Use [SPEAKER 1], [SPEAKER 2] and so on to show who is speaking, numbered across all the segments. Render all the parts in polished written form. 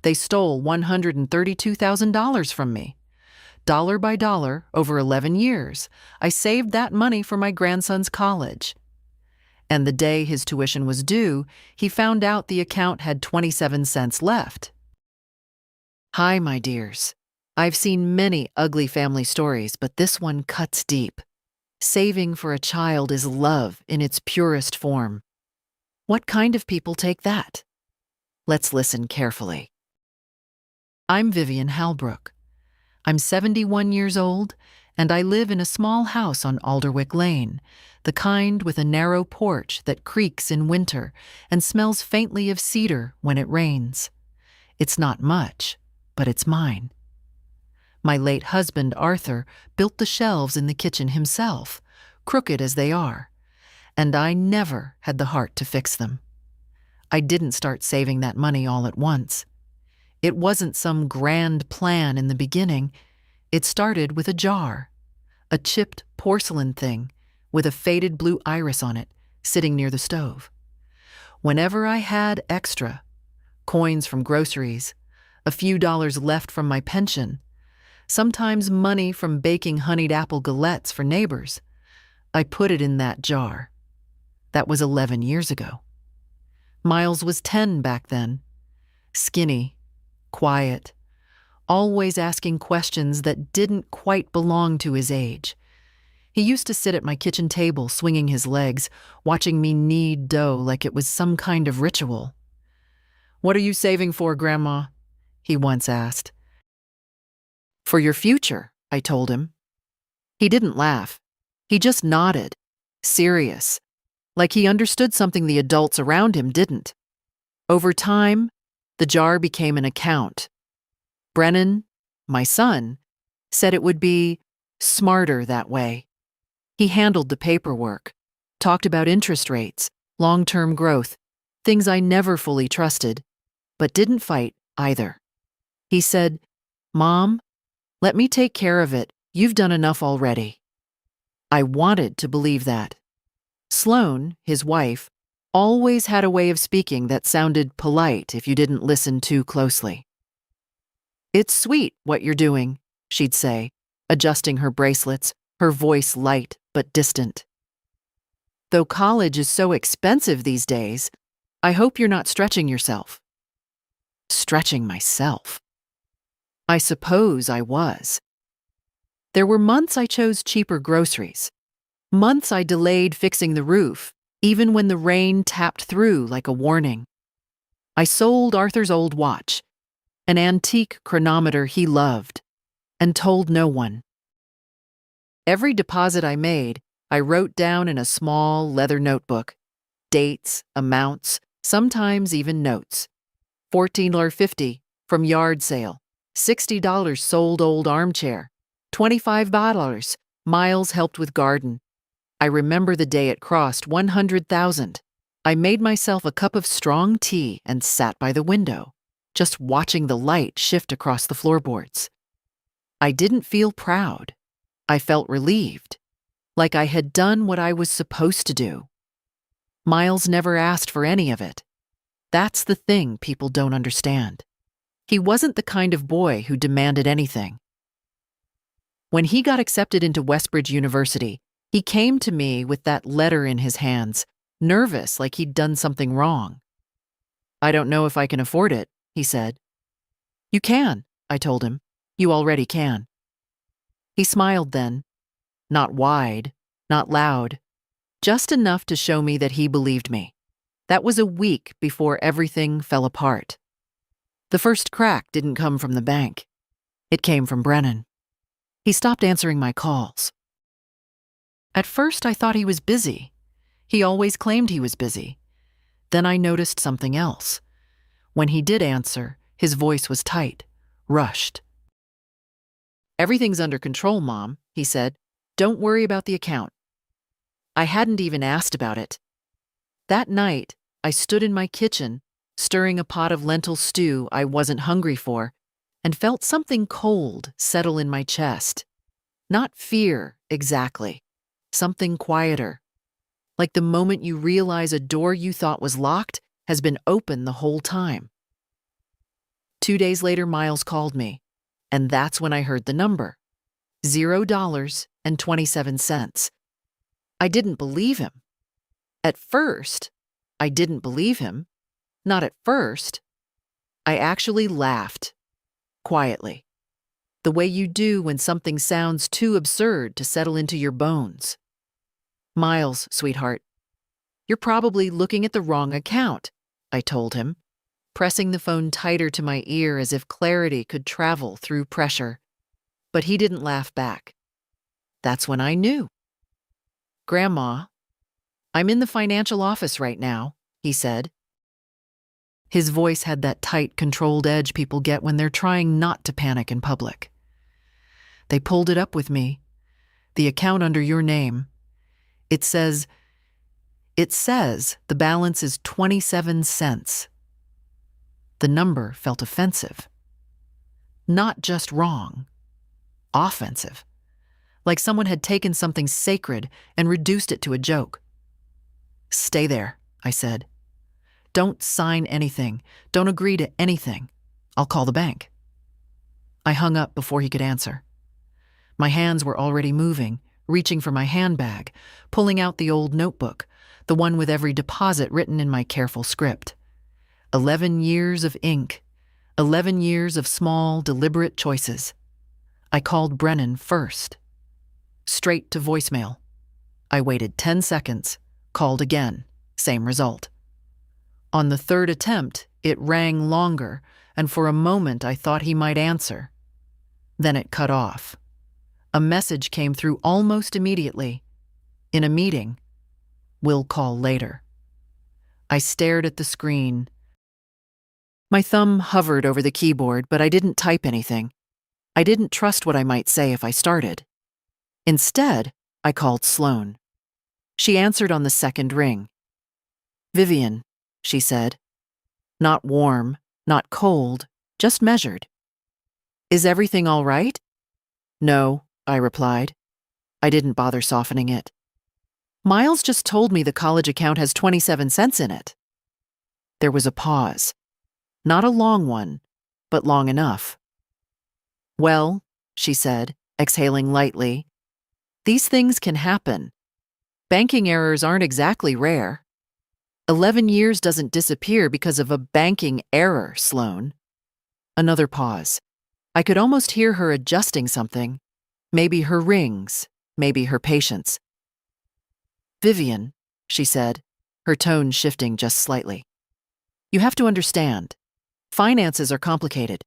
[SPEAKER 1] They stole $132,000 from me. Dollar by dollar, over 11 years, I saved that money for my grandson's college. And the day his tuition was due, he found out the account had 27 cents left. Hi, my dears. I've seen many ugly family stories, but this one cuts deep. Saving for a child is love in its purest form. What kind of people take that? Let's listen carefully. I'm Vivian Halbrook. I'm 71 years old, and I live in a small house on Alderwick Lane, the kind with a narrow porch that creaks in winter and smells faintly of cedar when it rains. It's not much, but it's mine. My late husband, Arthur, built the shelves in the kitchen himself, crooked as they are, and I never had the heart to fix them. I didn't start saving that money all at once. It wasn't some grand plan in the beginning. It started with a jar, a chipped porcelain thing with a faded blue iris on it, sitting near the stove. Whenever I had extra, coins from groceries, a few dollars left from my pension, sometimes money from baking honeyed apple galettes for neighbors, I put it in that jar. That was 11 years ago. Miles was 10 back then, skinny, quiet, always asking questions that didn't quite belong to his age. He used to sit at my kitchen table swinging his legs, watching me knead dough like it was some kind of ritual. "What are you saving for, Grandma?" he once asked. "For your future," I told him. He didn't laugh. He just nodded, serious, like he understood something the adults around him didn't. Over time, the jar became an account. Brennan, my son, said it would be smarter that way. He handled the paperwork, talked about interest rates, long-term growth, things I never fully trusted, but didn't fight either. He said, "Mom, let me take care of it. You've done enough already." I wanted to believe that. Sloane, his wife, always had a way of speaking that sounded polite if you didn't listen too closely. "It's sweet what you're doing," she'd say, adjusting her bracelets, her voice light but distant. "Though college is so expensive these days, I hope you're not stretching yourself." Stretching myself. I suppose I was. There were months I chose cheaper groceries, months I delayed fixing the roof, even when the rain tapped through like a warning. I sold Arthur's old watch, an antique chronometer he loved, and told no one. Every deposit I made, I wrote down in a small leather notebook. Dates, amounts, sometimes even notes. $14.50 from yard sale, $60 sold old armchair, $25 Miles helped with garden. I remember the day it crossed 100,000. I made myself a cup of strong tea and sat by the window, just watching the light shift across the floorboards. I didn't feel proud. I felt relieved, like I had done what I was supposed to do. Miles never asked for any of it. That's the thing people don't understand. He wasn't the kind of boy who demanded anything. When he got accepted into Westbridge University, he came to me with that letter in his hands, nervous like he'd done something wrong. "I don't know if I can afford it," he said. "You can," I told him. "You already can." He smiled then, not wide, not loud, just enough to show me that he believed me. That was a week before everything fell apart. The first crack didn't come from the bank. It came from Brennan. He stopped answering my calls. At first, I thought he was busy. He always claimed he was busy. Then I noticed something else. When he did answer, his voice was tight, rushed. "Everything's under control, Mom," he said. "Don't worry about the account." I hadn't even asked about it. That night, I stood in my kitchen, stirring a pot of lentil stew I wasn't hungry for, and felt something cold settle in my chest. Not fear, exactly. Something quieter. Like the moment you realize a door you thought was locked has been open the whole time. 2 days later, Miles called me, and that's when I heard the number. $0.27. I didn't believe him. At first, I didn't believe him. Not at first. I actually laughed, quietly, the way you do when something sounds too absurd to settle into your bones. Miles, sweetheart, you're probably looking at the wrong account, I told him, pressing the phone tighter to my ear as if clarity could travel through pressure. But he didn't laugh back. That's when I knew. Grandma, I'm in the financial office right now, he said. His voice had that tight, controlled edge people get when they're trying not to panic in public. They pulled it up with me. The account under your name. It says the balance is 27 cents. The number felt offensive. Not just wrong. Offensive. Like someone had taken something sacred and reduced it to a joke. Stay there, I said. Don't sign anything. Don't agree to anything. I'll call the bank. I hung up before he could answer. My hands were already moving, reaching for my handbag, pulling out the old notebook, the one with every deposit written in my careful script. 11 years of ink, 11 years of small, deliberate choices. I called Brennan first. Straight to voicemail. I waited 10 seconds, called again, same result. On the third attempt, it rang longer, and for a moment I thought he might answer. Then it cut off. A message came through almost immediately. In a meeting. We'll call later. I stared at the screen. My thumb hovered over the keyboard, but I didn't type anything. I didn't trust what I might say if I started. Instead, I called Sloane. She answered on the second ring. Vivian, she said. Not warm, not cold, just measured. Is everything all right? No, I replied. I didn't bother softening it. Miles just told me the college account has 27 cents in it. There was a pause. Not a long one, but long enough. Well, she said, exhaling lightly, these things can happen. Banking errors aren't exactly rare. 11 years doesn't disappear because of a banking error, Sloane. Another pause. I could almost hear her adjusting something. Maybe her rings, maybe her patience. Vivian, she said, her tone shifting just slightly. You have to understand. Finances are complicated.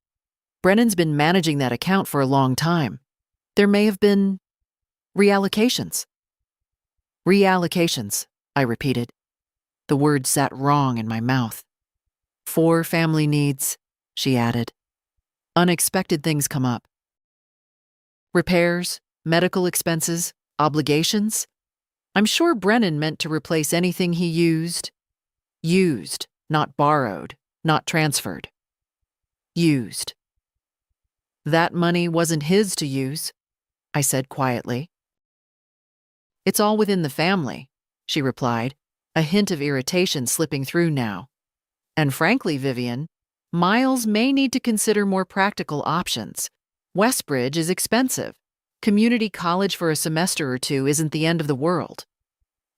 [SPEAKER 1] Brennan's been managing that account for a long time. There may have been reallocations. Reallocations, I repeated. The word sat wrong in my mouth. For family needs, she added. Unexpected things come up. Repairs, medical expenses, obligations. I'm sure Brennan meant to replace anything he used. Used, not borrowed, not transferred. Used. That money wasn't his to use, I said quietly. It's all within the family, she replied, a hint of irritation slipping through now. And frankly, Vivian, Miles may need to consider more practical options. Westbridge is expensive. Community college for a semester or two isn't the end of the world.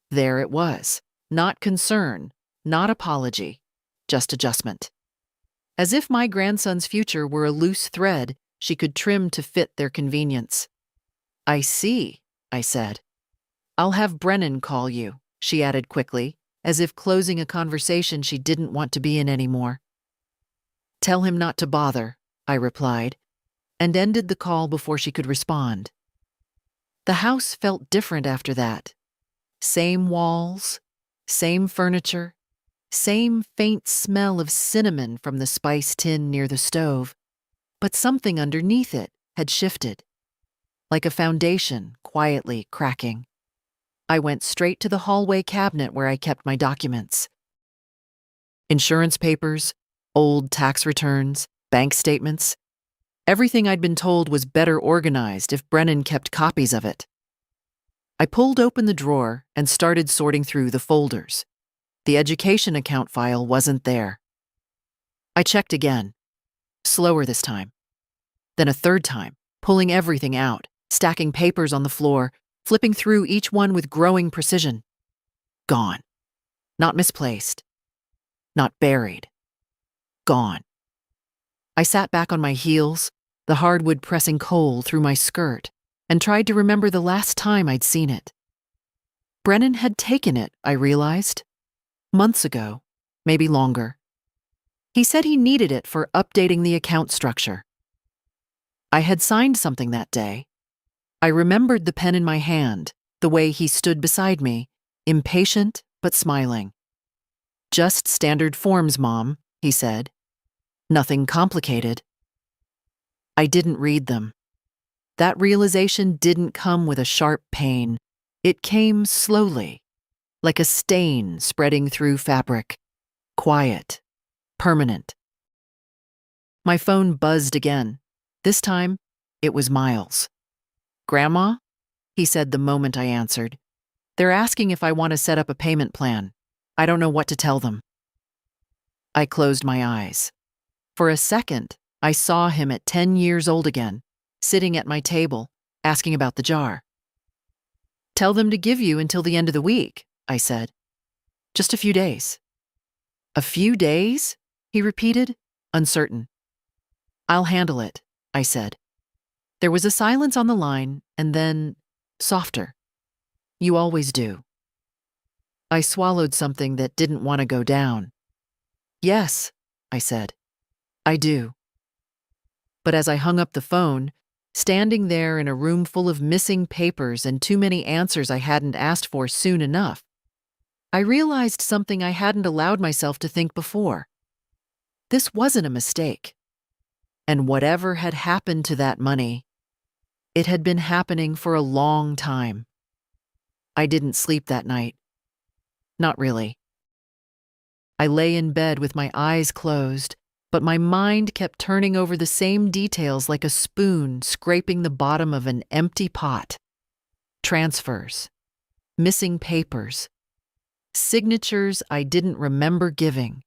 [SPEAKER 1] There it was. Not concern, not apology, just adjustment. As if my grandson's future were a loose thread she could trim to fit their convenience. I see, I said. I'll have Brennan call you, she added quickly, as if closing a conversation she didn't want to be in anymore. Tell him not to bother, I replied, and ended the call before she could respond. The house felt different after that. Same walls, same furniture, same faint smell of cinnamon from the spice tin near the stove, but something underneath it had shifted, like a foundation quietly cracking. I went straight to the hallway cabinet where I kept my documents. Insurance papers, old tax returns, bank statements. Everything I'd been told was better organized if Brennan kept copies of it. I pulled open the drawer and started sorting through the folders. The education account file wasn't there. I checked again. Slower this time. Then a third time, pulling everything out, stacking papers on the floor, flipping through each one with growing precision. Gone. Not misplaced. Not buried. Gone. I sat back on my heels, the hardwood pressing cold through my skirt, and tried to remember the last time I'd seen it. Brennan had taken it, I realized. Months ago, maybe longer. He said he needed it for updating the account structure. I had signed something that day. I remembered the pen in my hand, the way he stood beside me, impatient but smiling. "Just standard forms, Mom," he said. "Nothing complicated." I didn't read them. That realization didn't come with a sharp pain. It came slowly, like a stain spreading through fabric. Quiet. Permanent. My phone buzzed again. This time, it was Miles. "Grandma?" he said the moment I answered. "They're asking if I want to set up a payment plan. I don't know what to tell them." I closed my eyes. For a second, I saw him at 10 years old again, sitting at my table, asking about the jar. "Tell them to give you until the end of the week," I said. "Just a few days." "A few days?" he repeated, uncertain. "I'll handle it," I said. There was a silence on the line, and then, softer. "You always do." I swallowed something that didn't want to go down. "Yes," I said. "I do." But as I hung up the phone, standing there in a room full of missing papers and too many answers I hadn't asked for soon enough, I realized something I hadn't allowed myself to think before. This wasn't a mistake. And whatever had happened to that money, it had been happening for a long time. I didn't sleep that night. Not really. I lay in bed with my eyes closed, but my mind kept turning over the same details like a spoon scraping the bottom of an empty pot. Transfers. Missing papers. Signatures I didn't remember giving.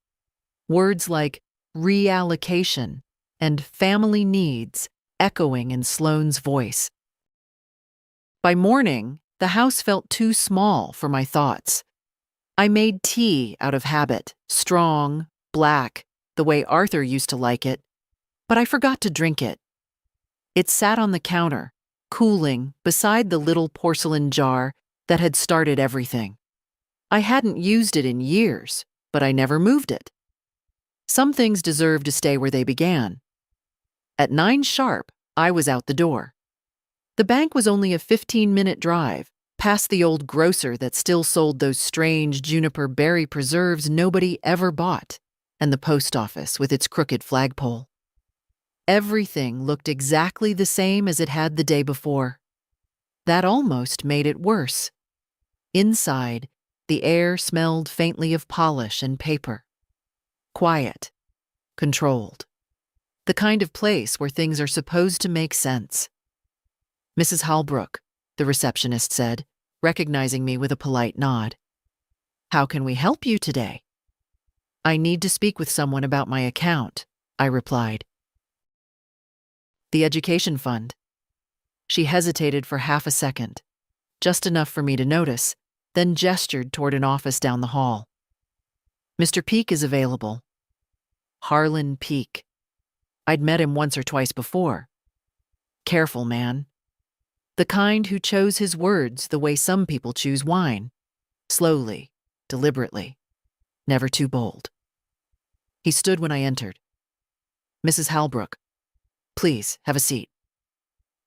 [SPEAKER 1] Words like reallocation and family needs echoing in Sloane's voice. By morning, the house felt too small for my thoughts. I made tea out of habit, strong, black, the way Arthur used to like it, but I forgot to drink it. It sat on the counter, cooling beside the little porcelain jar that had started everything. I hadn't used it in years, but I never moved it. Some things deserve to stay where they began. At 9 sharp, I was out the door. The bank was only a 15-minute drive, past the old grocer that still sold those strange juniper berry preserves nobody ever bought, and the post office with its crooked flagpole. Everything looked exactly the same as it had the day before. That almost made it worse. Inside, the air smelled faintly of polish and paper. Quiet. Controlled. The kind of place where things are supposed to make sense. "Mrs. Halbrook," the receptionist said, recognizing me with a polite nod. "How can we help you today?" "I need to speak with someone about my account," I replied. "The education fund." She hesitated for half a second, just enough for me to notice, then gestured toward an office down the hall. "Mr. Peake is available." Harlan Peake. I'd met him once or twice before. Careful man. The kind who chose his words the way some people choose wine. Slowly, deliberately, never too bold. He stood when I entered. "Mrs. Halbrook, please have a seat."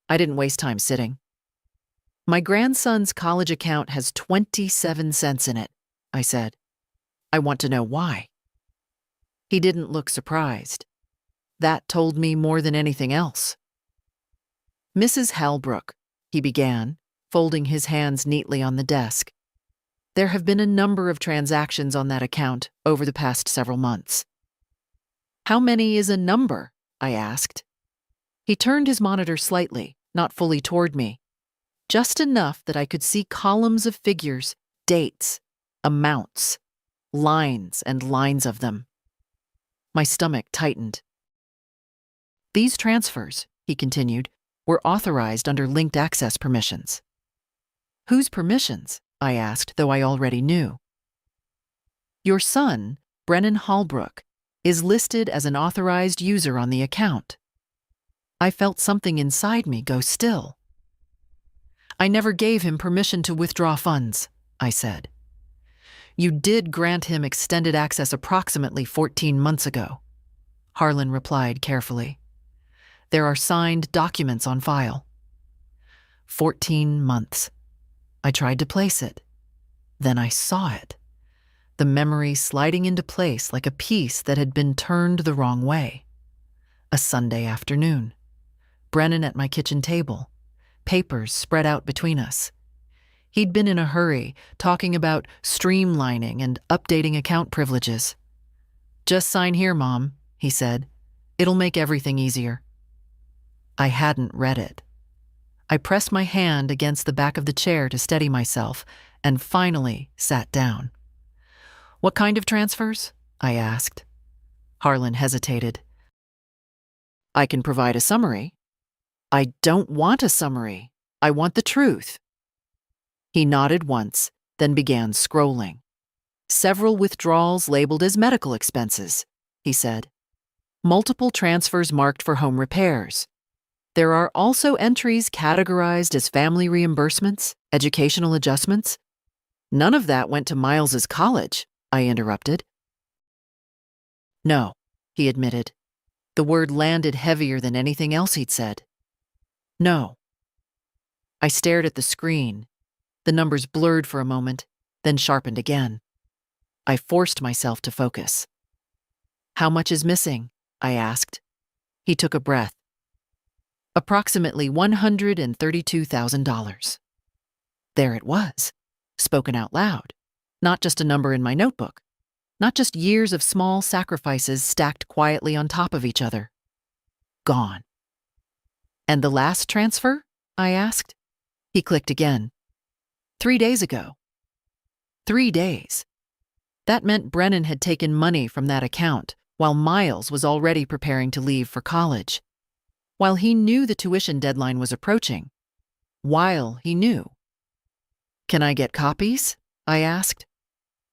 [SPEAKER 1] I didn't waste time sitting. "My grandson's college account has 27 cents in it," I said. "I want to know why." He didn't look surprised. That told me more than anything else. "Mrs. Halbrook," he began, folding his hands neatly on the desk. "There have been a number of transactions on that account over the past several months." "How many is a number?" I asked. He turned his monitor slightly, not fully toward me. Just enough that I could see columns of figures, dates, amounts, lines and lines of them. My stomach tightened. These transfers, he continued, were authorized under linked access permissions. Whose permissions? I asked, though I already knew. Your son, Brennan Holbrook, is listed as an authorized user on the account. I felt something inside me go still. I never gave him permission to withdraw funds, I said. You did grant him extended access approximately 14 months ago, Harlan replied carefully. There are signed documents on file. 14 months. I tried to place it. Then I saw it. The memory sliding into place like a piece that had been turned the wrong way. A Sunday afternoon. Brennan at my kitchen table. Papers spread out between us. He'd been in a hurry, talking about streamlining and updating account privileges. Just sign here, Mom, he said. It'll make everything easier. I hadn't read it. I pressed my hand against the back of the chair to steady myself and finally sat down. What kind of transfers? I asked. Harlan hesitated. I can provide a summary. I don't want a summary. I want the truth. He nodded once, then began scrolling. Several withdrawals labeled as medical expenses, he said. Multiple transfers marked for home repairs. There are also entries categorized as family reimbursements, educational adjustments. None of that went to Miles's college, I interrupted. No, he admitted. The word landed heavier than anything else he'd said. No. I stared at the screen. The numbers blurred for a moment, then sharpened again. I forced myself to focus. How much is missing? I asked. He took a breath. Approximately $132,000. There it was, spoken out loud. Not just a number in my notebook. Not just years of small sacrifices stacked quietly on top of each other. Gone. And the last transfer? I asked. He clicked again. 3 days ago. 3 days. That meant Brennan had taken money from that account while Miles was already preparing to leave for college. While he knew the tuition deadline was approaching. While he knew. Can I get copies? I asked.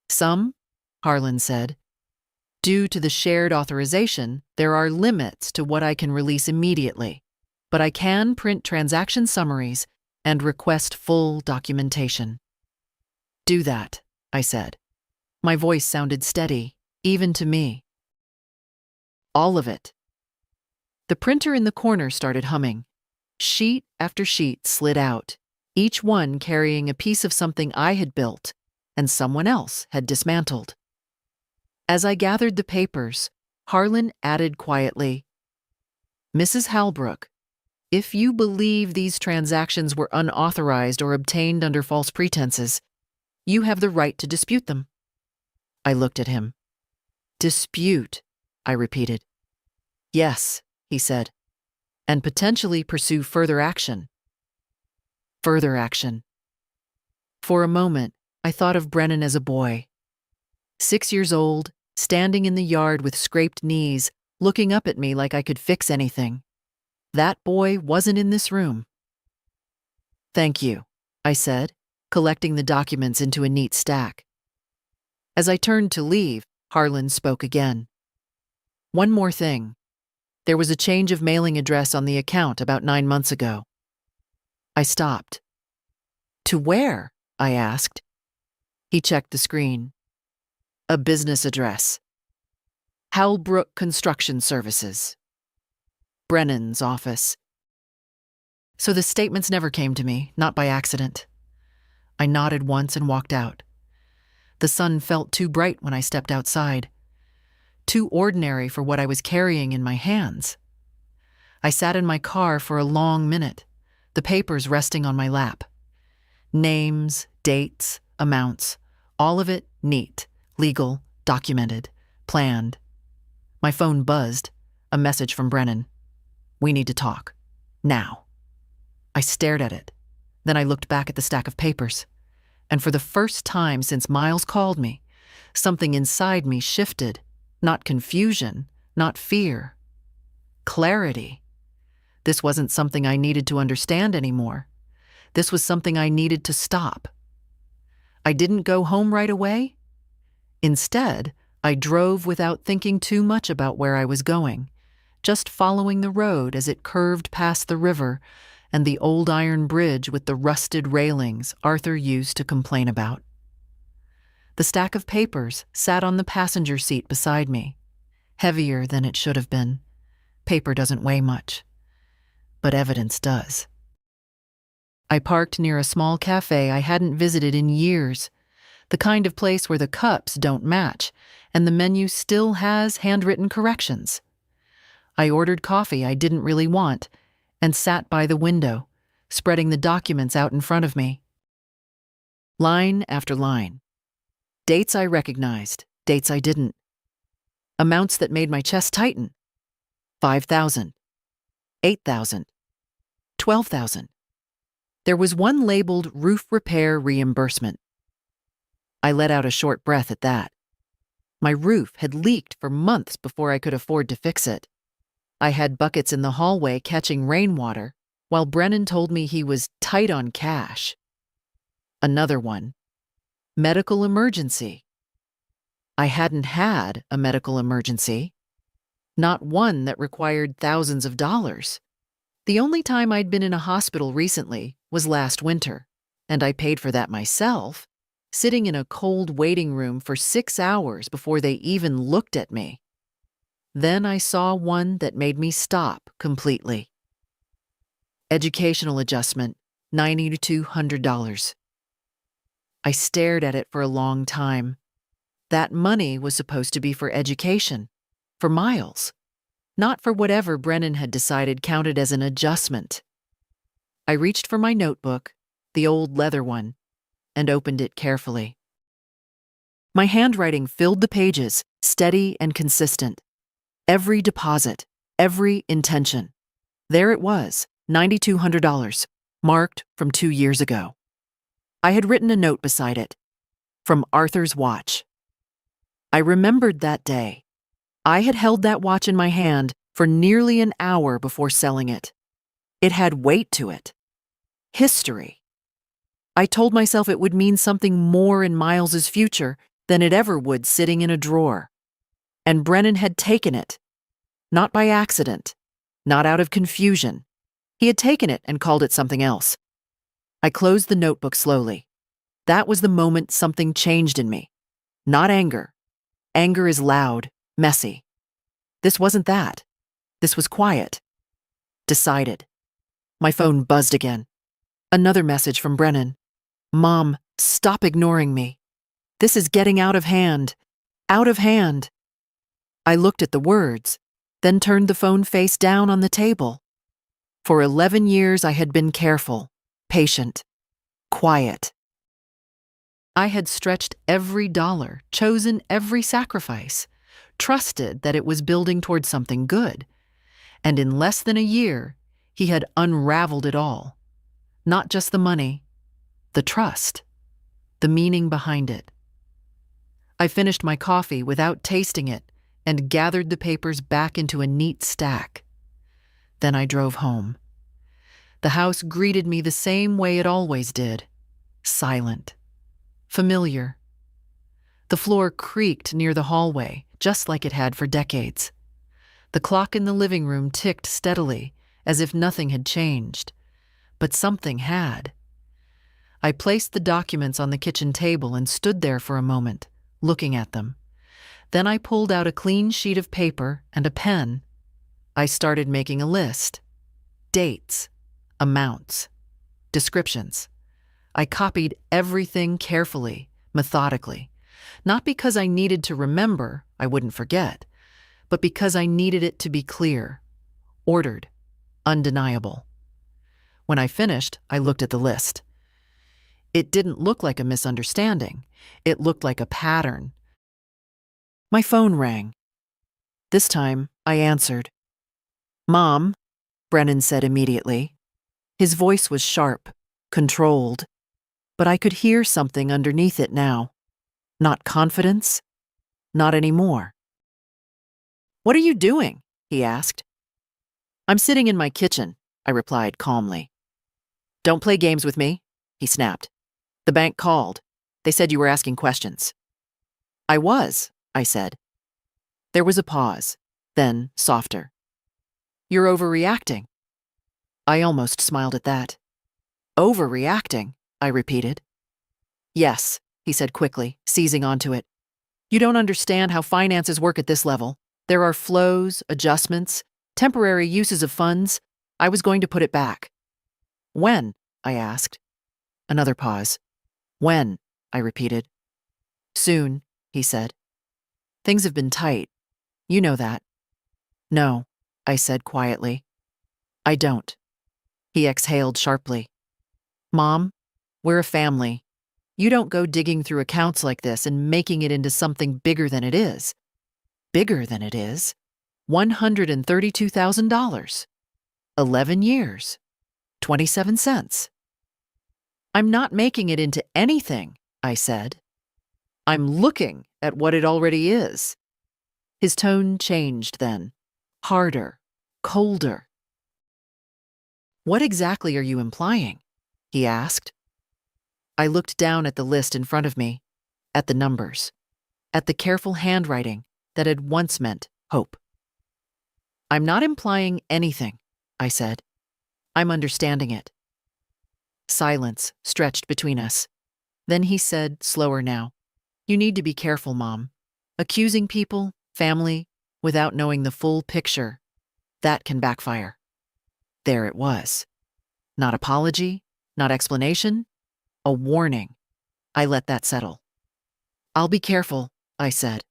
[SPEAKER 1] Some, Harlan said. Due to the shared authorization, there are limits to what I can release immediately, but I can print transaction summaries and request full documentation. Do that, I said. My voice sounded steady, even to me. All of it. The printer in the corner started humming. Sheet after sheet slid out, each one carrying a piece of something I had built and someone else had dismantled. As I gathered the papers, Harlan added quietly, Mrs. Holbrook, if you believe these transactions were unauthorized or obtained under false pretenses, you have the right to dispute them. I looked at him. Dispute, I repeated. Yes, he said, and potentially pursue further action. Further action. For a moment, I thought of Brennan as a boy. 6 years old, standing in the yard with scraped knees, looking up at me like I could fix anything. That boy wasn't in this room. Thank you, I said, collecting the documents into a neat stack. As I turned to leave, Harlan spoke again. One more thing. There was a change of mailing address on the account about 9 months ago. I stopped. To where? I asked. He checked the screen. A business address. Holbrook Construction Services. Brennan's office. So the statements never came to me, not by accident. I nodded once and walked out. The sun felt too bright when I stepped outside. Too ordinary for what I was carrying in my hands. I sat in my car for a long minute, the papers resting on my lap. Names, dates, amounts, all of it neat, legal, documented, planned. My phone buzzed, a message from Brennan. We need to talk. Now. I stared at it. Then I looked back at the stack of papers. And for the first time since Miles called me, something inside me shifted. Not confusion, not fear. clarity. This wasn't something I needed to understand anymore. This was something I needed to stop. I didn't go home right away. Instead, I drove without thinking too much about where I was going, just following the road as it curved past the river and the old iron bridge with the rusted railings Arthur used to complain about. The stack of papers sat on the passenger seat beside me, heavier than it should have been. Paper doesn't weigh much, but evidence does. I parked near a small cafe I hadn't visited in years, the kind of place where the cups don't match and the menu still has handwritten corrections. I ordered coffee I didn't really want and sat by the window, spreading the documents out in front of me. Line after line. Dates I recognized, dates I didn't. Amounts that made my chest tighten. 5,000, 8,000, 12,000. There was one labeled roof repair reimbursement. I let out a short breath at that. My roof had leaked for months before I could afford to fix it. I had buckets in the hallway catching rainwater, while Brennan told me he was tight on cash. Another one. Medical emergency. I hadn't had a medical emergency. Not one that required thousands of dollars. The only time I'd been in a hospital recently was last winter, and I paid for that myself, sitting in a cold waiting room for 6 hours before they even looked at me. Then I saw one that made me stop completely. Educational adjustment, $90 to $200. I stared at it for a long time. That money was supposed to be for education, for Miles, not for whatever Brennan had decided counted as an adjustment. I reached for my notebook, the old leather one, and opened it carefully. My handwriting filled the pages, steady and consistent. Every deposit, every intention. There it was, $9,200, marked from 2 years ago. I had written a note beside it, from Arthur's watch. I remembered that day. I had held that watch in my hand for nearly an hour before selling it. It had weight to it. History. I told myself it would mean something more in Miles's future than it ever would sitting in a drawer. And Brennan had taken it. Not by accident. Not out of confusion. He had taken it and called it something else. I closed the notebook slowly. That was the moment something changed in me. Not anger. Anger is loud, messy. This wasn't that. This was quiet. Decided. My phone buzzed again. Another message from Brennan. Mom, stop ignoring me. This is getting out of hand. Out of hand. I looked at the words, then turned the phone face down on the table. For 11 years I had been careful, patient, quiet. I had stretched every dollar, chosen every sacrifice, trusted that it was building toward something good. And in less than a year, he had unraveled it all. Not just the money, the trust, the meaning behind it. I finished my coffee without tasting it and gathered the papers back into a neat stack. Then I drove home. The house greeted me the same way it always did, silent, familiar. The floor creaked near the hallway, just like it had for decades. The clock in the living room ticked steadily, as if nothing had changed. But something had. I placed the documents on the kitchen table and stood there for a moment, looking at them. Then I pulled out a clean sheet of paper and a pen. I started making a list. Dates, amounts, descriptions. I copied everything carefully, methodically. Not because I needed to remember, I wouldn't forget, but because I needed it to be clear, ordered, undeniable. When I finished, I looked at the list. It didn't look like a misunderstanding. It looked like a pattern. My phone rang. This time, I answered. Mom, Brennan said immediately. His voice was sharp, controlled, but I could hear something underneath it now. Not confidence, not anymore. What are you doing? He asked. I'm sitting in my kitchen, I replied calmly. Don't play games with me, he snapped. The bank called. They said you were asking questions. I was, I said. There was a pause, then softer. You're overreacting. I almost smiled at that. Overreacting, I repeated. Yes, he said quickly, seizing onto it. You don't understand how finances work at this level. There are flows, adjustments, temporary uses of funds. I was going to put it back. When? I asked. Another pause. When? I repeated. Soon, he said. Things have been tight. You know that. No, I said quietly. I don't. He exhaled sharply. Mom, we're a family. You don't go digging through accounts like this and making it into something bigger than it is. Bigger than it is? $132,000. 11 years. 27 cents. I'm not making it into anything, I said. I'm looking at what it already is. His tone changed then. Harder. Colder. What exactly are you implying? He asked. I looked down at the list in front of me, at the numbers, at the careful handwriting that had once meant hope. I'm not implying anything, I said. I'm understanding it. Silence stretched between us. Then he said, slower now, You need to be careful, Mom. Accusing people, family, without knowing the full picture, that can backfire. There it was. Not apology, not explanation, a warning. I let that settle. I'll be careful, I said.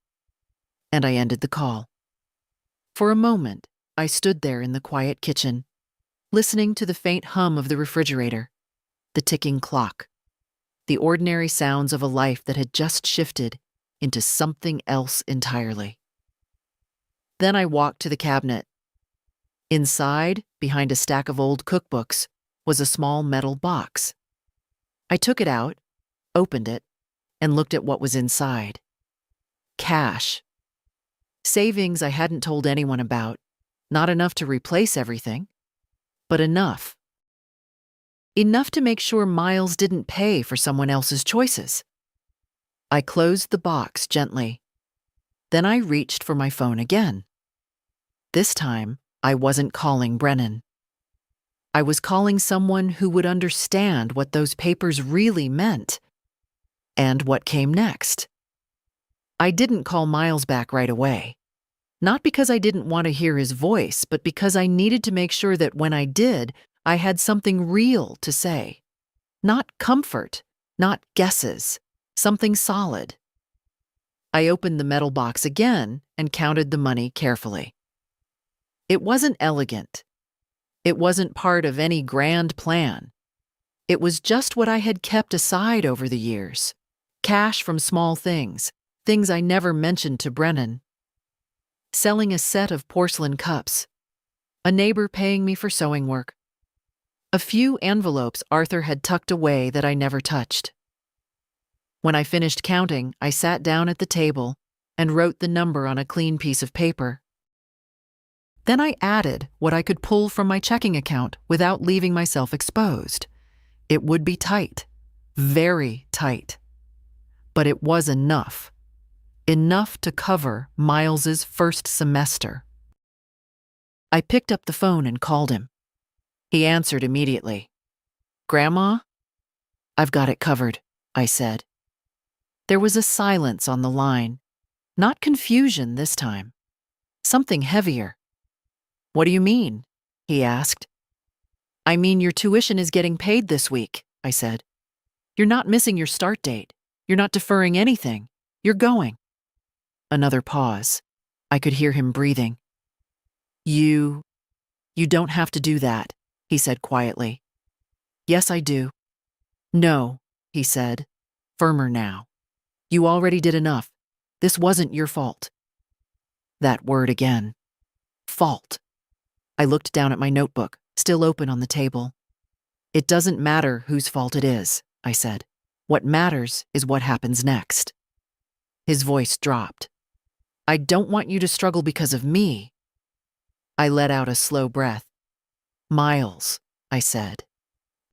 [SPEAKER 1] And I ended the call. For a moment, I stood there in the quiet kitchen, listening to the faint hum of the refrigerator, the ticking clock, the ordinary sounds of a life that had just shifted into something else entirely. Then I walked to the cabinet. Inside, behind a stack of old cookbooks, was a small metal box. I took it out, opened it, and looked at what was inside. Cash. Savings I hadn't told anyone about, not enough to replace everything, but enough. Enough to make sure Miles didn't pay for someone else's choices. I closed the box gently. Then I reached for my phone again. This time, I wasn't calling Brennan. I was calling someone who would understand what those papers really meant and what came next. I didn't call Miles back right away. Not because I didn't want to hear his voice, but because I needed to make sure that when I did, I had something real to say. Not comfort, not guesses, something solid. I opened the metal box again and counted the money carefully. It wasn't elegant. It wasn't part of any grand plan. It was just what I had kept aside over the years. Cash from small things, things I never mentioned to Brennan. Selling a set of porcelain cups. A neighbor paying me for sewing work. A few envelopes Arthur had tucked away that I never touched. When I finished counting, I sat down at the table and wrote the number on a clean piece of paper. Then I added what I could pull from my checking account without leaving myself exposed. It would be tight, very tight. But it was enough. Enough to cover Miles's first semester. I picked up the phone and called him. He answered immediately. Grandma? I've got it covered, I said. There was a silence on the line. Not confusion this time. Something heavier. What do you mean? He asked. I mean your tuition is getting paid this week, I said. You're not missing your start date. You're not deferring anything. You're going. Another pause. I could hear him breathing. You don't have to do that, he said quietly. Yes, I do. No, he said, firmer now. You already did enough. This wasn't your fault. That word again. Fault. I looked down at my notebook, still open on the table. It doesn't matter whose fault it is, I said. What matters is what happens next. His voice dropped. I don't want you to struggle because of me. I let out a slow breath. Miles, I said.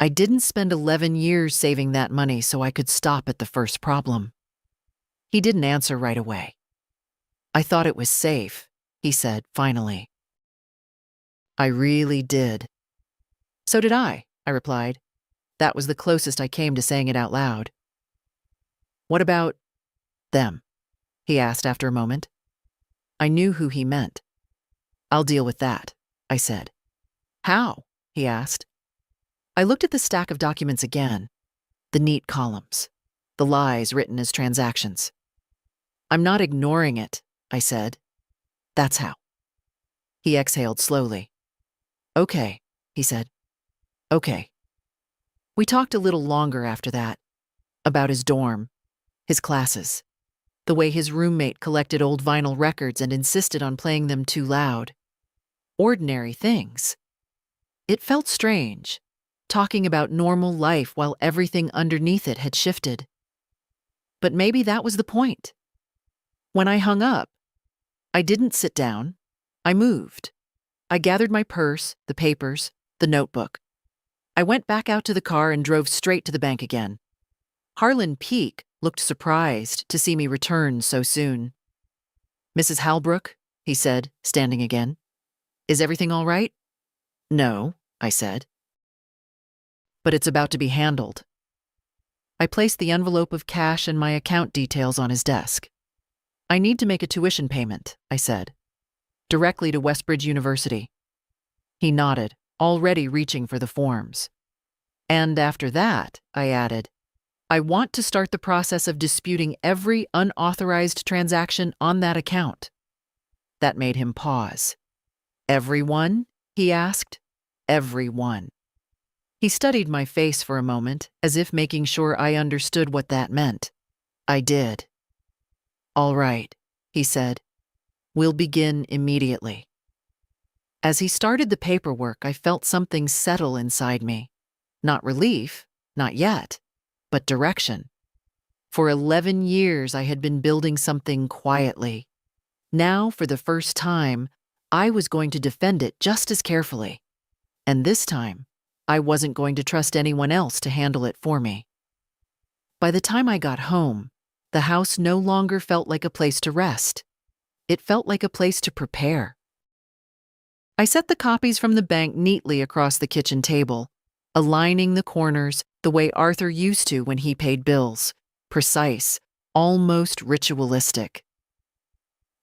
[SPEAKER 1] I didn't spend 11 years saving that money so I could stop at the first problem. He didn't answer right away. I thought it was safe, he said finally. I really did. So did I replied. That was the closest I came to saying it out loud. What about them? He asked after a moment. I knew who he meant. I'll deal with that, I said. How? He asked. I looked at the stack of documents again, the neat columns, the lies written as transactions. I'm not ignoring it, I said. That's how. He exhaled slowly. Okay, he said. Okay. We talked a little longer after that, about his dorm, his classes, the way his roommate collected old vinyl records and insisted on playing them too loud. Ordinary things. It felt strange, talking about normal life while everything underneath it had shifted. But maybe that was the point. When I hung up, I didn't sit down. I moved. I gathered my purse, the papers, the notebook. I went back out to the car and drove straight to the bank again. Harlan Peake looked surprised to see me return so soon. Mrs. Halbrook, he said, standing again. Is everything all right? No, I said. But it's about to be handled. I placed the envelope of cash and my account details on his desk. I need to make a tuition payment, I said, directly to Westbridge University. He nodded, already reaching for the forms. And after that, I added, I want to start the process of disputing every unauthorized transaction on that account. That made him pause. Everyone? He asked. Everyone. He studied my face for a moment, as if making sure I understood what that meant. I did. All right, he said. We'll begin immediately. As he started the paperwork, I felt something settle inside me. Not relief, not yet, but direction. For 11 years, I had been building something quietly. Now, for the first time, I was going to defend it just as carefully. And this time, I wasn't going to trust anyone else to handle it for me. By the time I got home, the house no longer felt like a place to rest. It felt like a place to prepare. I set the copies from the bank neatly across the kitchen table, aligning the corners the way Arthur used to when he paid bills, precise, almost ritualistic.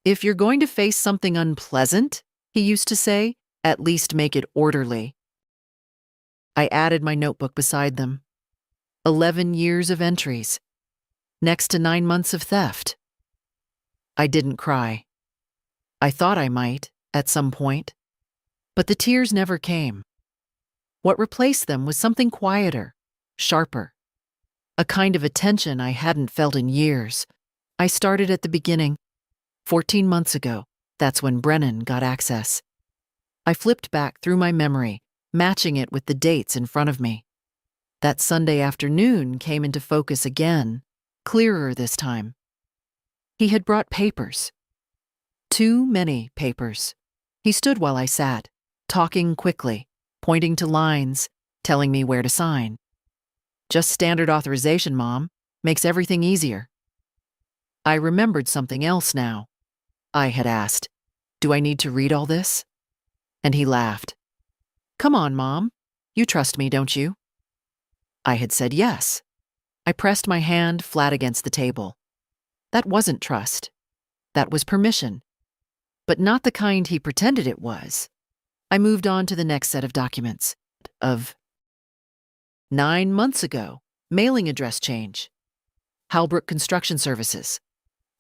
[SPEAKER 1] If you're going to face something unpleasant, he used to say, at least make it orderly. I added my notebook beside them. 11 years of entries, next to 9 months of theft. I didn't cry. I thought I might, at some point, but the tears never came. What replaced them was something quieter, sharper, a kind of attention I hadn't felt in years. I started at the beginning. 14 months ago, that's when Brennan got access. I flipped back through my memory, matching it with the dates in front of me. That Sunday afternoon came into focus again, clearer this time. He had brought papers. Too many papers. He stood while I sat, talking quickly, pointing to lines, telling me where to sign. Just standard authorization, Mom. Makes everything easier. I remembered something else now. I had asked, do I need to read all this? And he laughed. Come on, Mom. You trust me, don't you? I had said yes. I pressed my hand flat against the table. That wasn't trust. That was permission. But not the kind he pretended it was. I moved on to the next set of documents. 9 months ago, mailing address change. Halbrook Construction Services.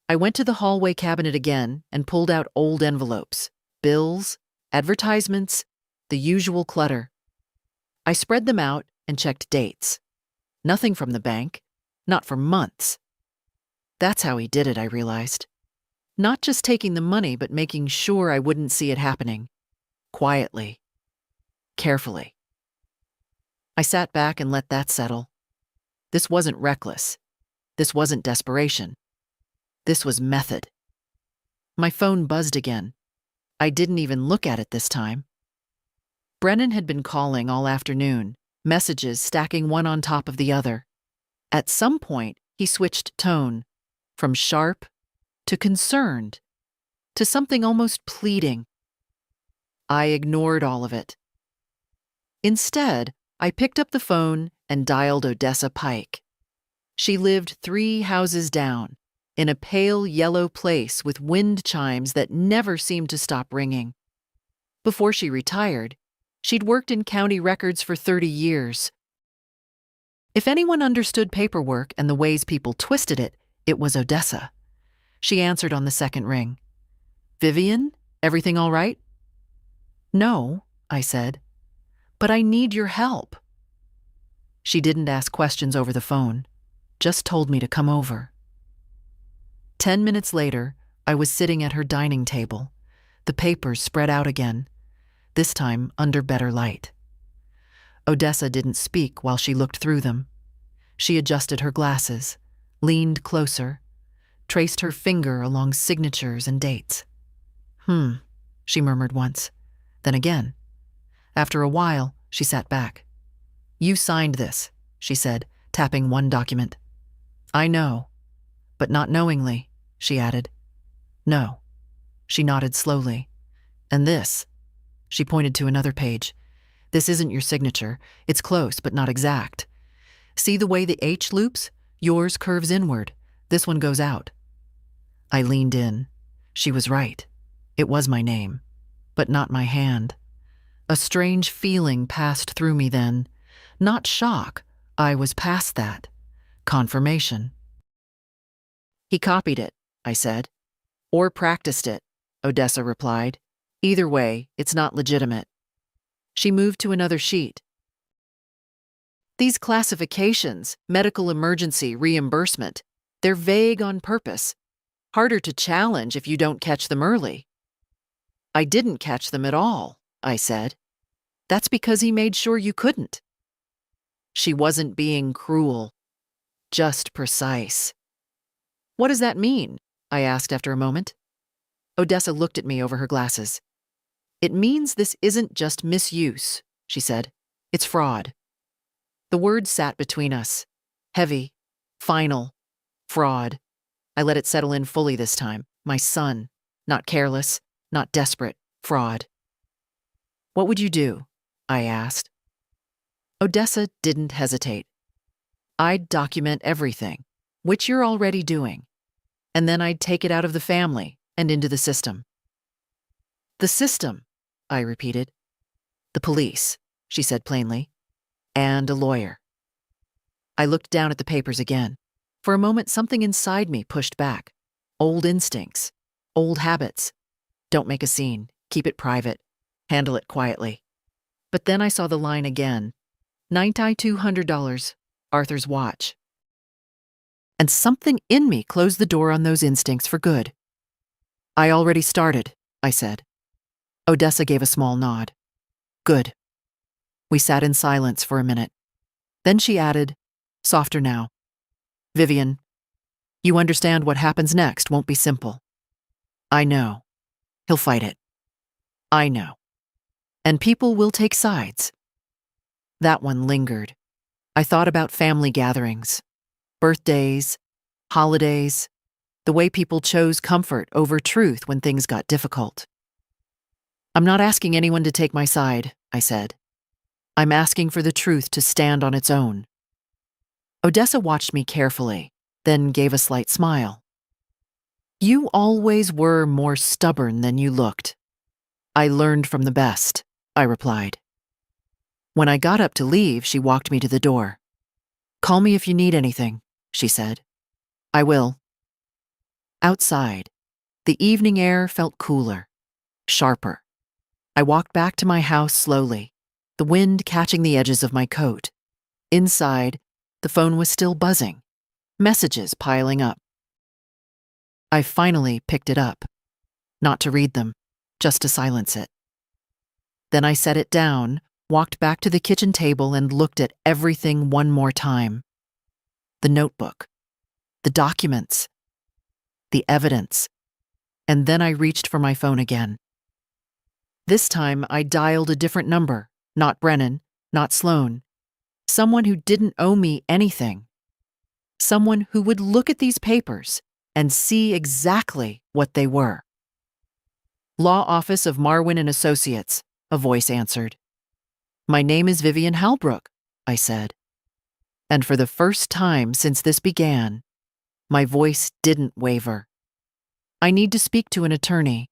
[SPEAKER 1] I went to the hallway cabinet again and pulled out old envelopes, bills, advertisements, the usual clutter. I spread them out and checked dates. Nothing from the bank, not for months. That's how he did it, I realized. Not just taking the money, but making sure I wouldn't see it happening. Quietly. Carefully. I sat back and let that settle. This wasn't reckless. This wasn't desperation. This was method. My phone buzzed again. I didn't even look at it this time. Brennan had been calling all afternoon, messages stacking one on top of the other. At some point, he switched tone, from sharp to concerned, to something almost pleading. I ignored all of it. Instead, I picked up the phone and dialed Odessa Pike. She lived 3 houses down, in a pale yellow place with wind chimes that never seemed to stop ringing. Before she retired, she'd worked in county records for 30 years. If anyone understood paperwork and the ways people twisted it, it was Odessa. She answered on the second ring. "Vivian, everything all right?" "No," I said, "but I need your help." She didn't ask questions over the phone, just told me to come over. 10 minutes later, I was sitting at her dining table, the papers spread out again, this time under better light. Odessa didn't speak while she looked through them. She adjusted her glasses, leaned closer, traced her finger along signatures and dates. She murmured once, then again. After a while, she sat back. "You signed this," she said, tapping one document. "I know, but not knowingly," she added. "No." She nodded slowly. "And this," she pointed to another page. "This isn't your signature. It's close, but not exact. See the way the H loops? Yours curves inward. This one goes out." I leaned in. She was right. It was my name, but not my hand. A strange feeling passed through me then. Not shock. I was past that. Confirmation. "He copied it," I said. "Or practiced it," Odessa replied. "Either way, it's not legitimate." She moved to another sheet. "These classifications, medical emergency, reimbursement, they're vague on purpose. Harder to challenge if you don't catch them early." "I didn't catch them at all," I said. "That's because he made sure you couldn't." She wasn't being cruel, just precise. "What does that mean?" I asked after a moment. Odessa looked at me over her glasses. "It means this isn't just misuse," she said. "It's fraud." The words sat between us. Heavy, final, fraud. I let it settle in fully this time. My son, not careless, not desperate, fraud. "What would you do?" I asked. Odessa didn't hesitate. "I'd document everything, which you're already doing, and then I'd take it out of the family and into the system." "The system," I repeated. "The police," she said plainly, "and a lawyer." I looked down at the papers again. For a moment, something inside me pushed back. Old instincts, old habits. Don't make a scene, keep it private, handle it quietly. But then I saw the line again. $9,200, Arthur's watch. And something in me closed the door on those instincts for good. "I already started," I said. Odessa gave a small nod. "Good." We sat in silence for a minute. Then she added, softer now, "Vivian, you understand what happens next won't be simple. I know. He'll fight it. I know. And people will take sides." That one lingered. I thought about family gatherings, birthdays, holidays, the way people chose comfort over truth when things got difficult. "I'm not asking anyone to take my side," I said. "I'm asking for the truth to stand on its own." Odessa watched me carefully, then gave a slight smile. "You always were more stubborn than you looked." "I learned from the best," I replied. When I got up to leave, she walked me to the door. "Call me if you need anything," she said. "I will." Outside, the evening air felt cooler, sharper. I walked back to my house slowly, the wind catching the edges of my coat. Inside, the phone was still buzzing, messages piling up. I finally picked it up, not to read them, just to silence it. Then I set it down, walked back to the kitchen table and looked at everything one more time. The notebook, the documents, the evidence. And then I reached for my phone again. This time I dialed a different number, not Brennan, not Sloan. Someone who didn't owe me anything. Someone who would look at these papers and see exactly what they were. Law Office of Marwin and Associates, a voice answered. My name is Vivian Halbrook, I said. And for the first time since this began, my voice didn't waver. I need to speak to an attorney.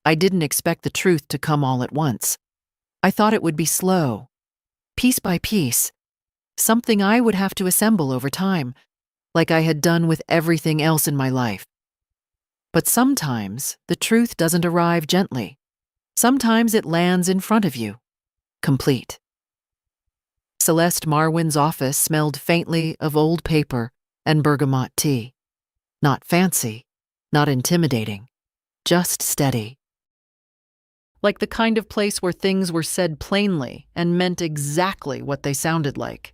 [SPEAKER 1] I didn't expect the truth to come all at once. I thought it would be slow, piece by piece, something I would have to assemble over time, like I had done with everything else in my life. But sometimes the truth doesn't arrive gently. Sometimes it lands in front of you, complete. Celeste Marwin's office smelled faintly of old paper and bergamot tea. Not fancy, not intimidating, just steady. Like the kind of place where things were said plainly and meant exactly what they sounded like.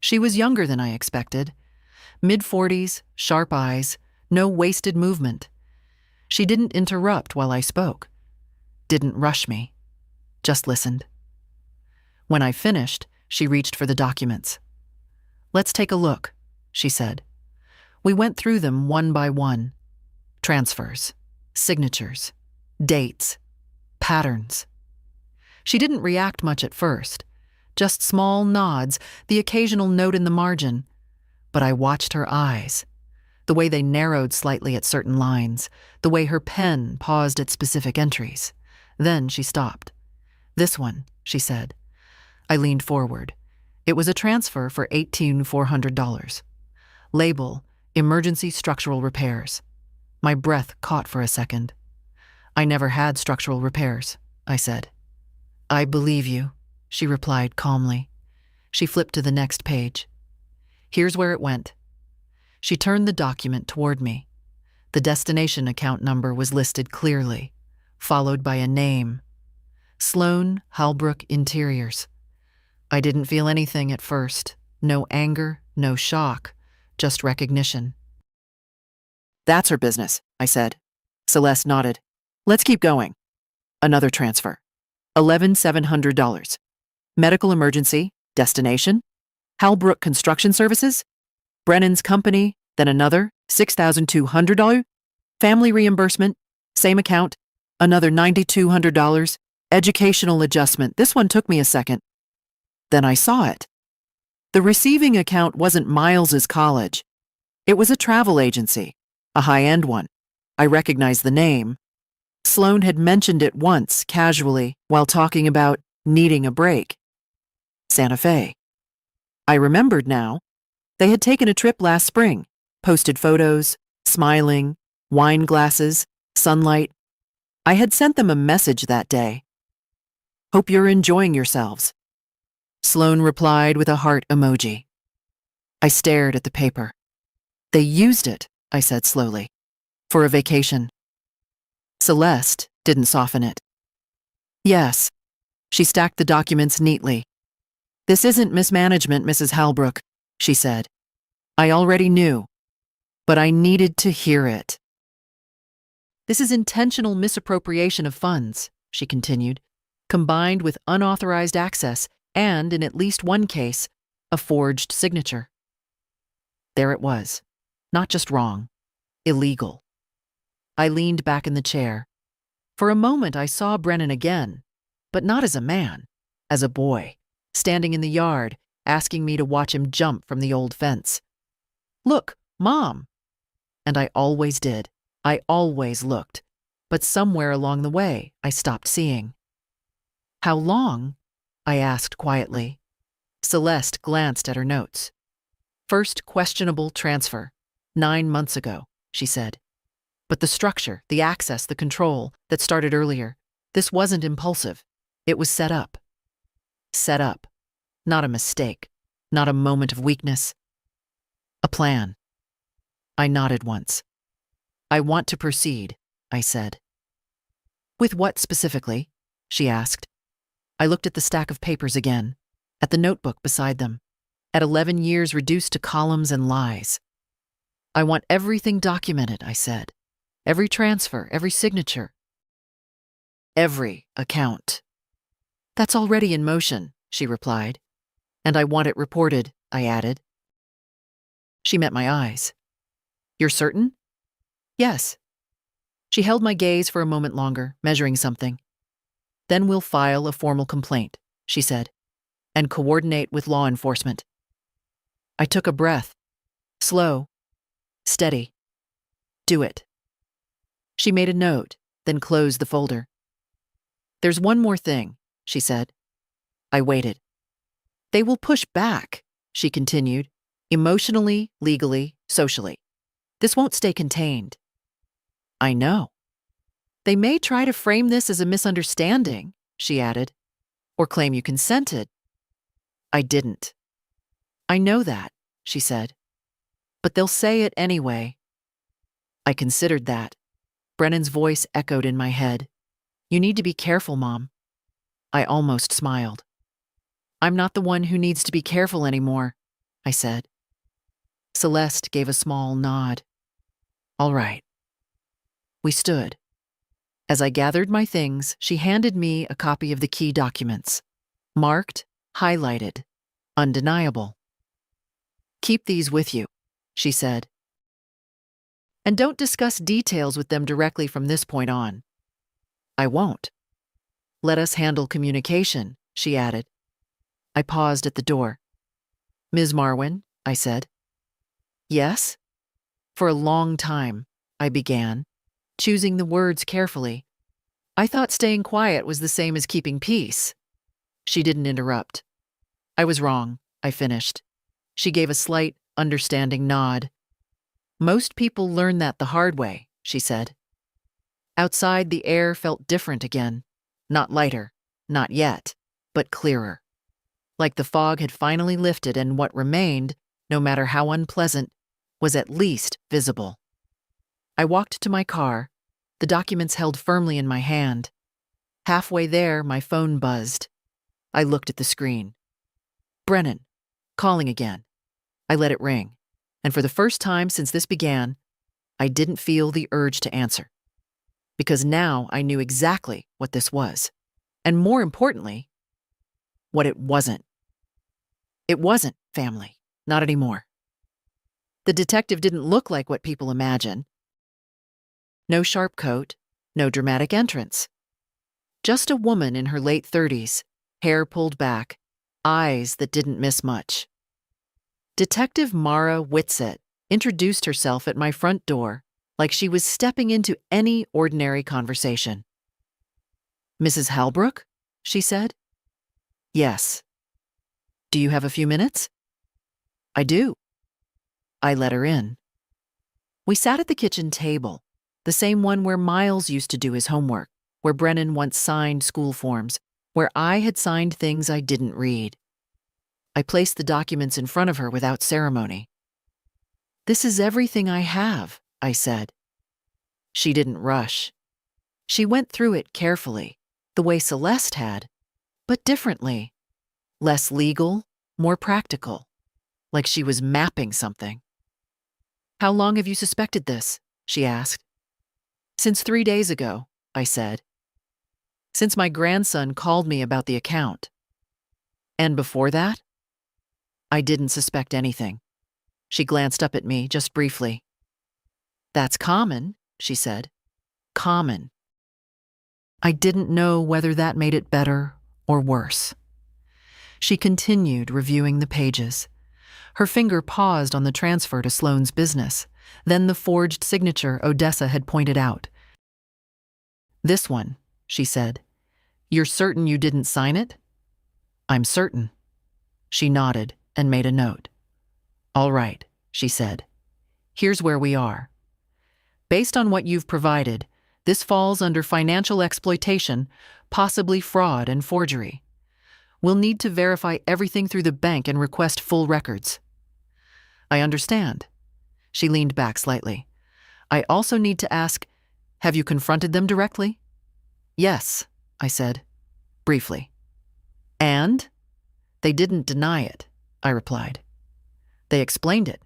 [SPEAKER 1] She was younger than I expected. Mid-40s, sharp eyes, no wasted movement. She didn't interrupt while I spoke. Didn't rush me. Just listened. When I finished, she reached for the documents. Let's take a look, she said. We went through them one by one. Transfers, signatures, dates, patterns. She didn't react much at first, just small nods, the occasional note in the margin. But I watched her eyes, the way they narrowed slightly at certain lines, the way her pen paused at specific entries. Then she stopped. This one, she said. I leaned forward. It was a transfer for $18,400. Label, Emergency Structural Repairs. My breath caught for a second. I never had structural repairs, I said. I believe you, she replied calmly. She flipped to the next page. Here's where it went. She turned the document toward me. The destination account number was listed clearly, followed by a name. Sloan Halbrook Interiors. I didn't feel anything at first. No anger, no shock, just recognition. That's her business, I said. Celeste nodded. Let's keep going. Another transfer. $11,700. Medical emergency, destination. Halbrook Construction Services. Brennan's company, then another, $6,200. Family reimbursement, same account, another $9,200. Educational adjustment. This one took me a second. Then I saw it. The receiving account wasn't Miles's college. It was a travel agency, a high-end one. I recognized the name. Sloan had mentioned it once, casually, while talking about needing a break. Santa Fe. I remembered now. They had taken a trip last spring, posted photos, smiling, wine glasses, sunlight. I had sent them a message that day. Hope you're enjoying yourselves. Sloan replied with a heart emoji. I stared at the paper. They used it, I said slowly, for a vacation. Celeste didn't soften it. Yes. She stacked the documents neatly. This isn't mismanagement, Mrs. Halbrook, she said. I already knew, but I needed to hear it. This is intentional misappropriation of funds, she continued, combined with unauthorized access and, in at least one case, a forged signature. There it was. Not just wrong. Illegal. I leaned back in the chair. For a moment I saw Brennan again, but not as a man, as a boy, standing in the yard, asking me to watch him jump from the old fence. Look, Mom! And I always did. I always looked. But somewhere along the way, I stopped seeing. How long? I asked quietly. Celeste glanced at her notes. First questionable transfer. 9 months ago, she said. But the structure, the access, the control that started earlier, this wasn't impulsive. It was set up. Set up. Not a mistake. Not a moment of weakness. A plan. I nodded once. I want to proceed, I said. With what specifically? She asked. I looked at the stack of papers again, at the notebook beside them, at 11 years reduced to columns and lies. I want everything documented, I said. Every transfer, every signature. Every account. That's already in motion, she replied. And I want it reported, I added. She met my eyes. You're certain? Yes. She held my gaze for a moment longer, measuring something. Then we'll file a formal complaint, she said, and coordinate with law enforcement. I took a breath. Slow. Steady. Do it. She made a note, then closed the folder. There's one more thing, she said. I waited. They will push back, she continued, emotionally, legally, socially. This won't stay contained. I know. They may try to frame this as a misunderstanding, she added, or claim you consented. I didn't. I know that, she said. But they'll say it anyway. I considered that. Brennan's voice echoed in my head. You need to be careful, Mom. I almost smiled. I'm not the one who needs to be careful anymore, I said. Celeste gave a small nod. All right. We stood. As I gathered my things, she handed me a copy of the key documents. Marked, highlighted, undeniable. Keep these with you, she said. And don't discuss details with them directly from this point on. I won't. Let us handle communication, she added. I paused at the door. Ms. Marwin, I said. Yes? For a long time, I began, choosing the words carefully. I thought staying quiet was the same as keeping peace. She didn't interrupt. I was wrong, I finished. She gave a slight, understanding nod. Most people learn that the hard way, she said. Outside, the air felt different again. Not lighter, not yet, but clearer. Like the fog had finally lifted and what remained, no matter how unpleasant, was at least visible. I walked to my car, the documents held firmly in my hand. Halfway there, my phone buzzed. I looked at the screen. Brennan, calling again. I let it ring, and for the first time since this began, I didn't feel the urge to answer. Because now I knew exactly what this was, and more importantly, what it wasn't. It wasn't family, not anymore. The detective didn't look like what people imagine. No sharp coat, no dramatic entrance. Just a woman in her late 30s, hair pulled back, eyes that didn't miss much. Detective Mara Whitsett introduced herself at my front door like she was stepping into any ordinary conversation. Mrs. Halbrook? She said. Yes. Do you have a few minutes? I do. I let her in. We sat at the kitchen table, the same one where Miles used to do his homework, where Brennan once signed school forms, where I had signed things I didn't read. I placed the documents in front of her without ceremony. This is everything I have, I said. She didn't rush. She went through it carefully, the way Celeste had, but differently. Less legal, more practical, like she was mapping something. How long have you suspected this? She asked. Since 3 days ago, I said. Since my grandson called me about the account. And before that? I didn't suspect anything. She glanced up at me just briefly. That's common, she said. Common. I didn't know whether that made it better or worse. She continued reviewing the pages. Her finger paused on the transfer to Sloane's business, then the forged signature Odessa had pointed out. This one, she said. You're certain you didn't sign it? I'm certain. She nodded and made a note. All right, she said. Here's where we are. Based on what you've provided, this falls under financial exploitation, possibly fraud and forgery. We'll need to verify everything through the bank and request full records. I understand. She leaned back slightly. I also need to ask, have you confronted them directly? Yes, I said, briefly. And? They didn't deny it, I replied. They explained it.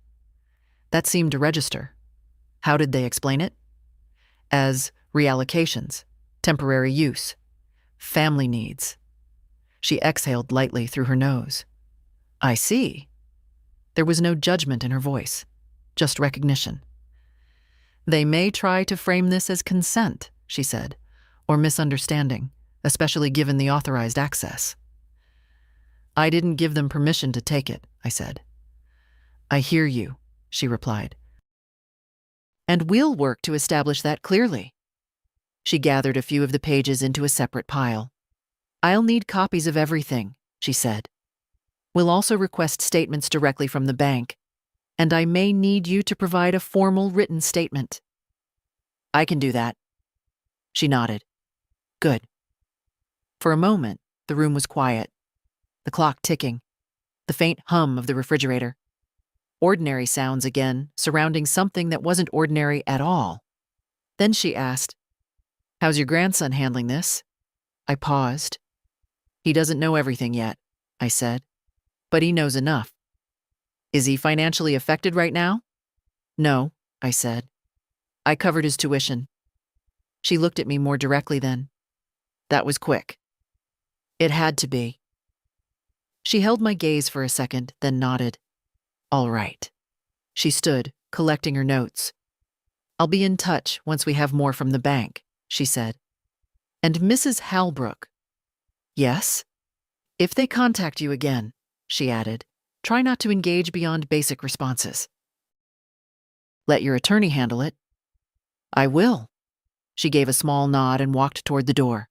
[SPEAKER 1] That seemed to register. How did they explain it? As reallocations, temporary use, Family needs. She exhaled lightly through her nose. I see. There was no judgment in her voice, just recognition. They may try to frame this as consent, she said, or misunderstanding, especially given the authorized access. I didn't give them permission to take it, I said. I hear you, she replied. And we'll work to establish that clearly. She gathered a few of the pages into a separate pile. I'll need copies of everything, she said. We'll also request statements directly from the bank, and I may need you to provide a formal written statement. I can do that. She nodded. Good. For a moment, the room was quiet, the clock ticking, the faint hum of the refrigerator. Ordinary sounds again, surrounding something that wasn't ordinary at all. Then she asked, How's your grandson handling this? I paused. He doesn't know everything yet, I said, but he knows enough. Is he financially affected right now? No, I said. I covered his tuition. She looked at me more directly then. That was quick. It had to be. She held my gaze for a second, then nodded. All right. She stood, collecting her notes. I'll be in touch once we have more from the bank, she said. And Mrs. Halbrook. Yes? If they contact you again, she added, try not to engage beyond basic responses. Let your attorney handle it. I will. She gave a small nod and walked toward the door.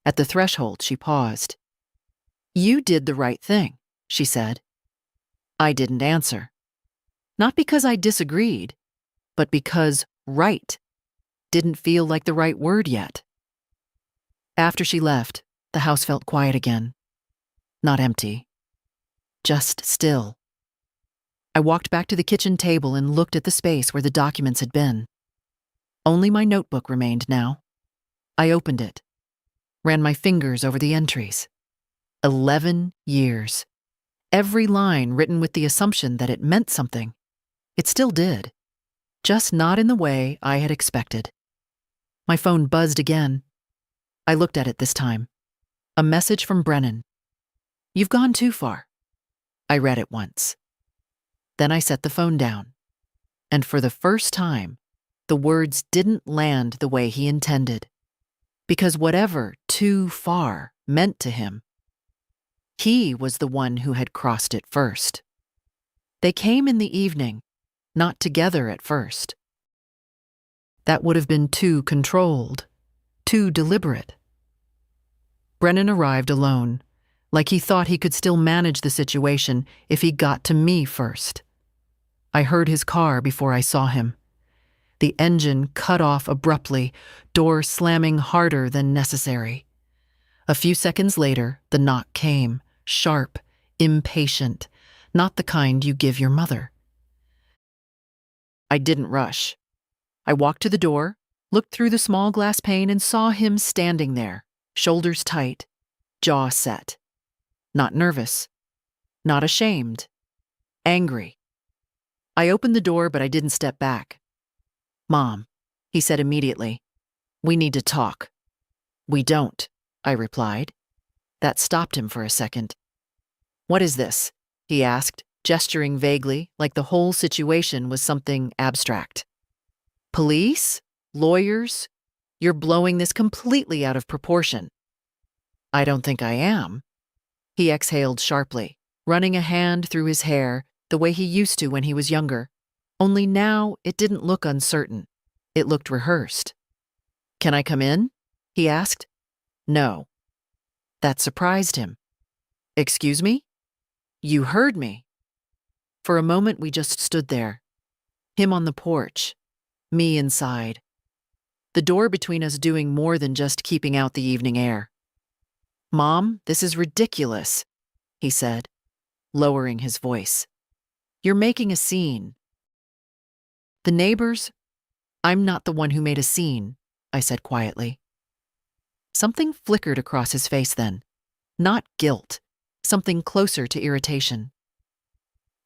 [SPEAKER 1] At the threshold, she paused. You did the right thing, she said. I didn't answer. Not because I disagreed, but because right didn't feel like the right word yet. After she left, the house felt quiet again. Not empty. Just still. I walked back to the kitchen table and looked at the space where the documents had been. Only my notebook remained now. I opened it, ran my fingers over the entries. 11 years. Every line written with the assumption that it meant something. It still did, just not in the way I had expected. My phone buzzed again. I looked at it this time. A message from Brennan. You've gone too far. I read it once. Then I set the phone down. And for the first time, the words didn't land the way he intended. Because whatever too far meant to him, he was the one who had crossed it first. They came in the evening, not together at first. That would have been too controlled, too deliberate. Brennan arrived alone, like he thought he could still manage the situation if he got to me first. I heard his car before I saw him. The engine cut off abruptly, door slamming harder than necessary. A few seconds later, the knock came, sharp, impatient, not the kind you give your mother. I didn't rush. I walked to the door, looked through the small glass pane and saw him standing there, shoulders tight, jaw set. Not nervous, not ashamed, angry. I opened the door, but I didn't step back. Mom, he said immediately, we need to talk. We don't, I replied. That stopped him for a second. What is this? He asked, gesturing vaguely, like the whole situation was something abstract. Police? Lawyers? You're blowing this completely out of proportion. I don't think I am. He exhaled sharply, running a hand through his hair the way he used to when he was younger. Only now it didn't look uncertain. It looked rehearsed. Can I come in? He asked. No. That surprised him. Excuse me? You heard me. For a moment we just stood there. Him on the porch, me inside. The door between us doing more than just keeping out the evening air. Mom, this is ridiculous, he said, lowering his voice. You're making a scene. The neighbors? I'm not the one who made a scene, I said quietly. Something flickered across his face then. Not guilt, something closer to irritation.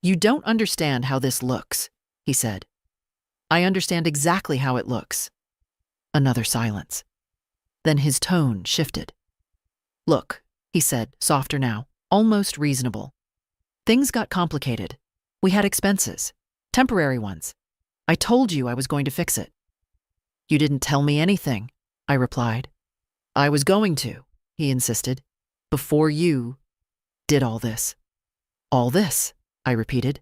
[SPEAKER 1] You don't understand how this looks, he said. I understand exactly how it looks. Another silence. Then his tone shifted. Look, he said, softer now, almost reasonable. Things got complicated. We had expenses. Temporary ones. I told you I was going to fix it. You didn't tell me anything, I replied. I was going to, he insisted, before you did all this. All this, I repeated.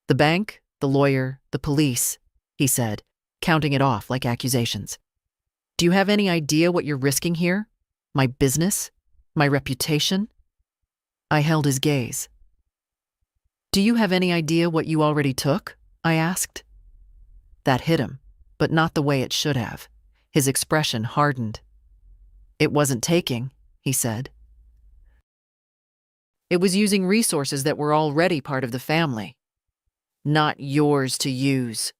[SPEAKER 1] The bank, the lawyer, the police, he said, counting it off like accusations. Do you have any idea what you're risking here? My business? My reputation? I held his gaze. Do you have any idea what you already took? I asked. That hit him, but not the way it should have. His expression hardened. It wasn't taking, he said. It was using resources that were already part of the family. Not yours to use.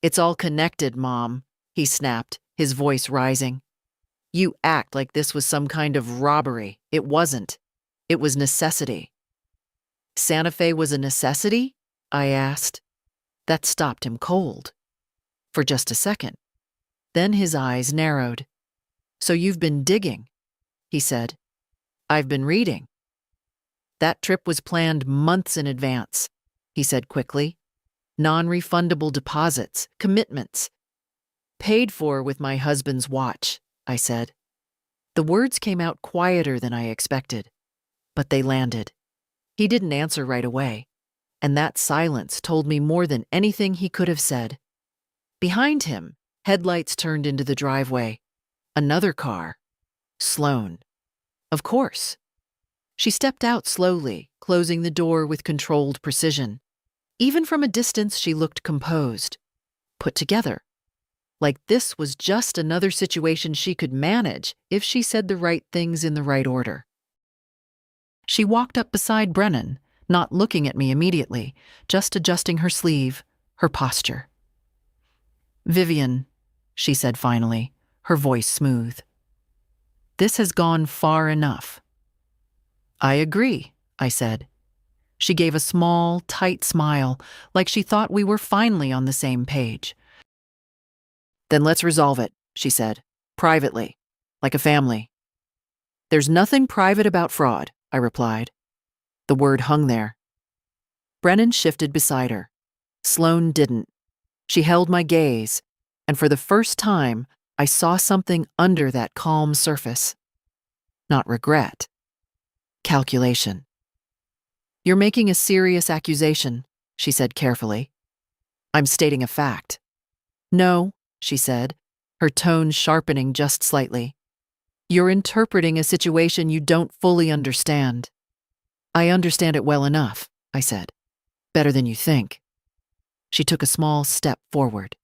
[SPEAKER 1] It's all connected, Mom, he snapped, his voice rising. You act like this was some kind of robbery. It wasn't. It was necessity. Santa Fe was a necessity? I asked. That stopped him cold. For just a second. Then his eyes narrowed. So you've been digging, he said. I've been reading. That trip was planned months in advance, he said quickly. Non-refundable deposits, commitments. Paid for with my husband's watch, I said. The words came out quieter than I expected, but they landed. He didn't answer right away, and that silence told me more than anything he could have said. Behind him, headlights turned into the driveway. Another car. Sloane. Of course. She stepped out slowly, closing the door with controlled precision. Even from a distance, she looked composed, put together. Like this was just another situation she could manage if she said the right things in the right order. She walked up beside Brennan, not looking at me immediately, just adjusting her sleeve, her posture. Vivian, she said finally, her voice smooth. This has gone far enough. I agree, I said. She gave a small, tight smile, like she thought we were finally on the same page. Then let's resolve it, she said, privately, like a family. There's nothing private about fraud, I replied. The word hung there. Brennan shifted beside her. Sloane didn't. She held my gaze, and for the first time, I saw something under that calm surface. Not regret. Calculation. You're making a serious accusation, she said carefully. I'm stating a fact. No, she said, her tone sharpening just slightly. You're interpreting a situation you don't fully understand. I understand it well enough, I said. Better than you think. She took a small step forward.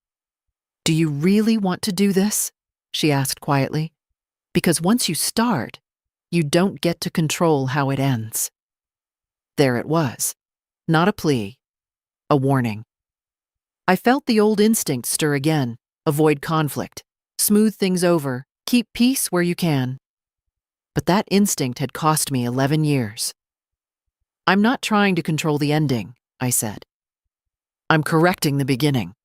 [SPEAKER 1] Do you really want to do this? She asked quietly. Because once you start, you don't get to control how it ends. There it was. Not a plea. A warning. I felt the old instinct stir again. Avoid conflict. Smooth things over. Keep peace where you can. But that instinct had cost me 11 years. I'm not trying to control the ending, I said. I'm correcting the beginning.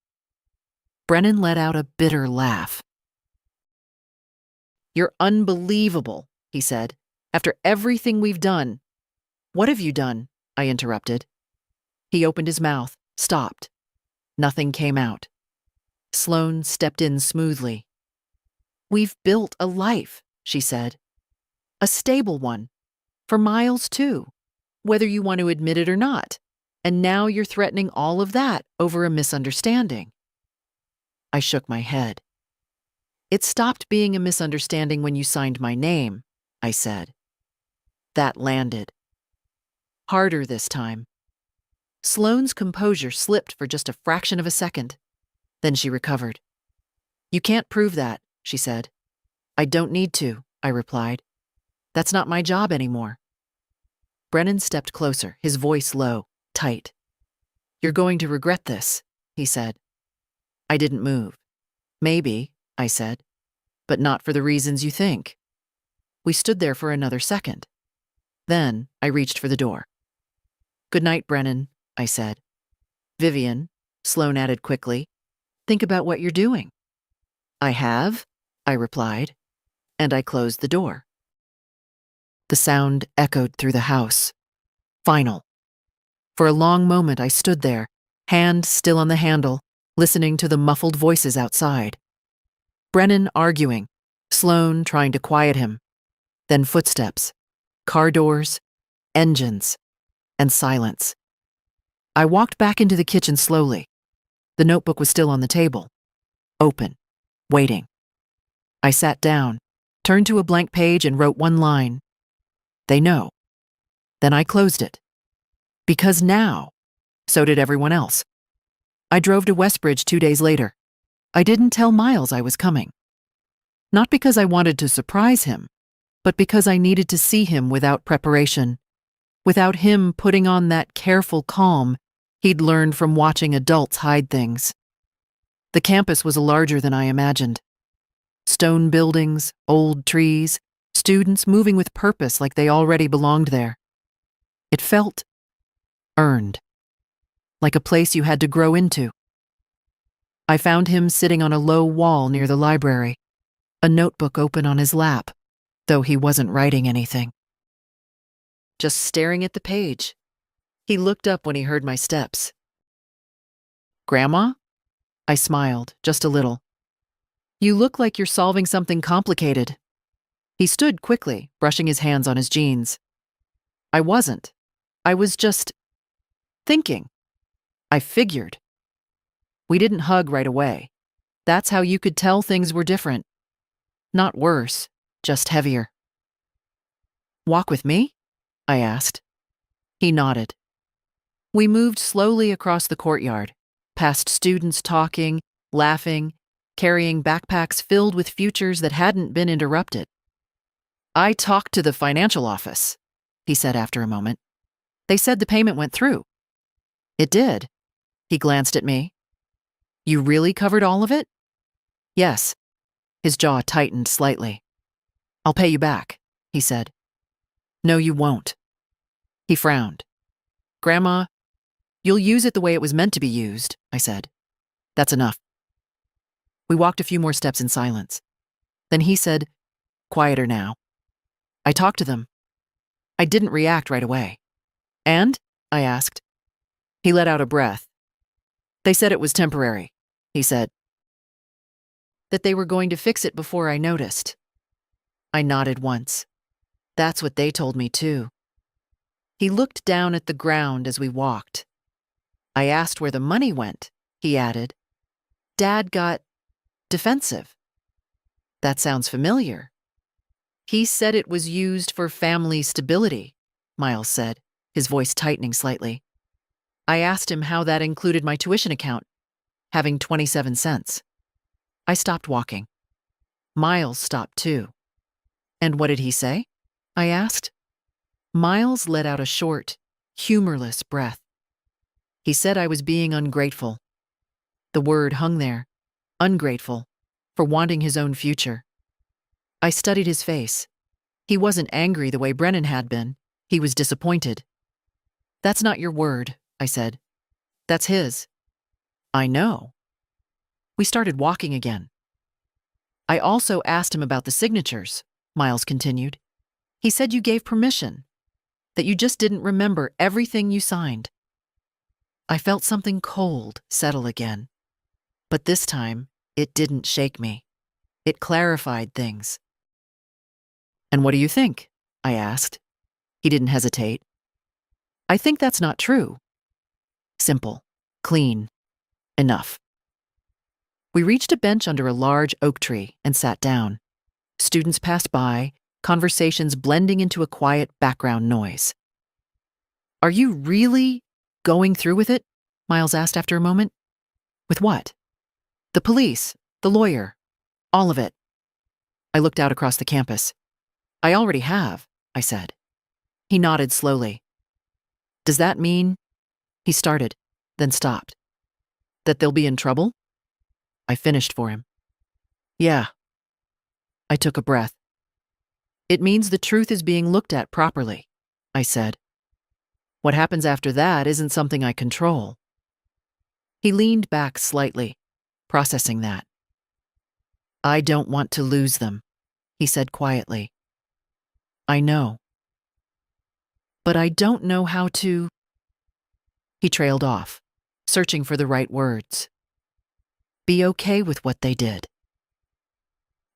[SPEAKER 1] Brennan let out a bitter laugh. You're unbelievable, he said. After everything we've done. What have you done? I interrupted. He opened his mouth, stopped. Nothing came out. Sloane stepped in smoothly. We've built a life, she said. A stable one. For Miles, too. Whether you want to admit it or not. And now you're threatening all of that over a misunderstanding. I shook my head. It stopped being a misunderstanding when you signed my name, I said. That landed. Harder this time. Sloane's composure slipped for just a fraction of a second. Then she recovered. You can't prove that, she said. I don't need to, I replied. That's not my job anymore. Brennan stepped closer, his voice low, tight. You're going to regret this, he said. I didn't move. Maybe, I said, but not for the reasons you think. We stood there for another second. Then I reached for the door. Good night, Brennan, I said. Vivian, Sloane added quickly, think about what you're doing. I have, I replied, and I closed the door. The sound echoed through the house. Final. For a long moment I stood there, hand still on the handle, listening to the muffled voices outside. Brennan arguing, Sloane trying to quiet him. Then footsteps, car doors, engines, and silence. I walked back into the kitchen slowly. The notebook was still on the table, open, waiting. I sat down, turned to a blank page and wrote one line. They know. Then I closed it. Because now, so did everyone else. I drove to Westbridge 2 days later. I didn't tell Miles I was coming. Not because I wanted to surprise him, but because I needed to see him without preparation, without him putting on that careful calm he'd learned from watching adults hide things. The campus was larger than I imagined. Stone buildings, old trees, students moving with purpose like they already belonged there. It felt earned, like a place you had to grow into. I found him sitting on a low wall near the library, a notebook open on his lap, though he wasn't writing anything. Just staring at the page. He looked up when he heard my steps. Grandma? I smiled, just a little. You look like you're solving something complicated. He stood quickly, brushing his hands on his jeans. I wasn't. I was just thinking. I figured. We didn't hug right away. That's how you could tell things were different. Not worse, just heavier. Walk with me? I asked. He nodded. We moved slowly across the courtyard, past students talking, laughing, carrying backpacks filled with futures that hadn't been interrupted. I talked to the financial office, he said after a moment. They said the payment went through. It did. He glanced at me. You really covered all of it? Yes. His jaw tightened slightly. I'll pay you back, he said. No, you won't. He frowned. Grandma, you'll use it the way it was meant to be used, I said. That's enough. We walked a few more steps in silence. Then he said, quieter now. I talked to them. I didn't react right away. And? I asked. He let out a breath. They said it was temporary, he said. That they were going to fix it before I noticed. I nodded once. That's what they told me too. He looked down at the ground as we walked. I asked where the money went, he added. Dad got defensive. That sounds familiar. He said it was used for family stability, Miles said, his voice tightening slightly. I asked him how that included my tuition account, having 27 cents. I stopped walking. Miles stopped too. And what did he say? I asked. Miles let out a short, humorless breath. He said I was being ungrateful. The word hung there, ungrateful, for wanting his own future. I studied his face. He wasn't angry the way Brennan had been. He was disappointed. That's not your word, I said. That's his. I know. We started walking again. I also asked him about the signatures, Miles continued. He said you gave permission, that you just didn't remember everything you signed. I felt something cold settle again. But this time, it didn't shake me. It clarified things. And what do you think? I asked. He didn't hesitate. I think that's not true. Simple, clean, enough. We reached a bench under a large oak tree and sat down. Students passed by, conversations blending into a quiet background noise. Are you really going through with it? Miles asked after a moment. With what? The police, the lawyer, all of it. I looked out across the campus. I already have, I said. He nodded slowly. Does that mean? He started, then stopped. That they'll be in trouble? I finished for him. Yeah. I took a breath. It means the truth is being looked at properly, I said. What happens after that isn't something I control. He leaned back slightly, processing that. I don't want to lose them, he said quietly. I know, But I don't know how to. He trailed off, searching for the right words. Be okay with what they did.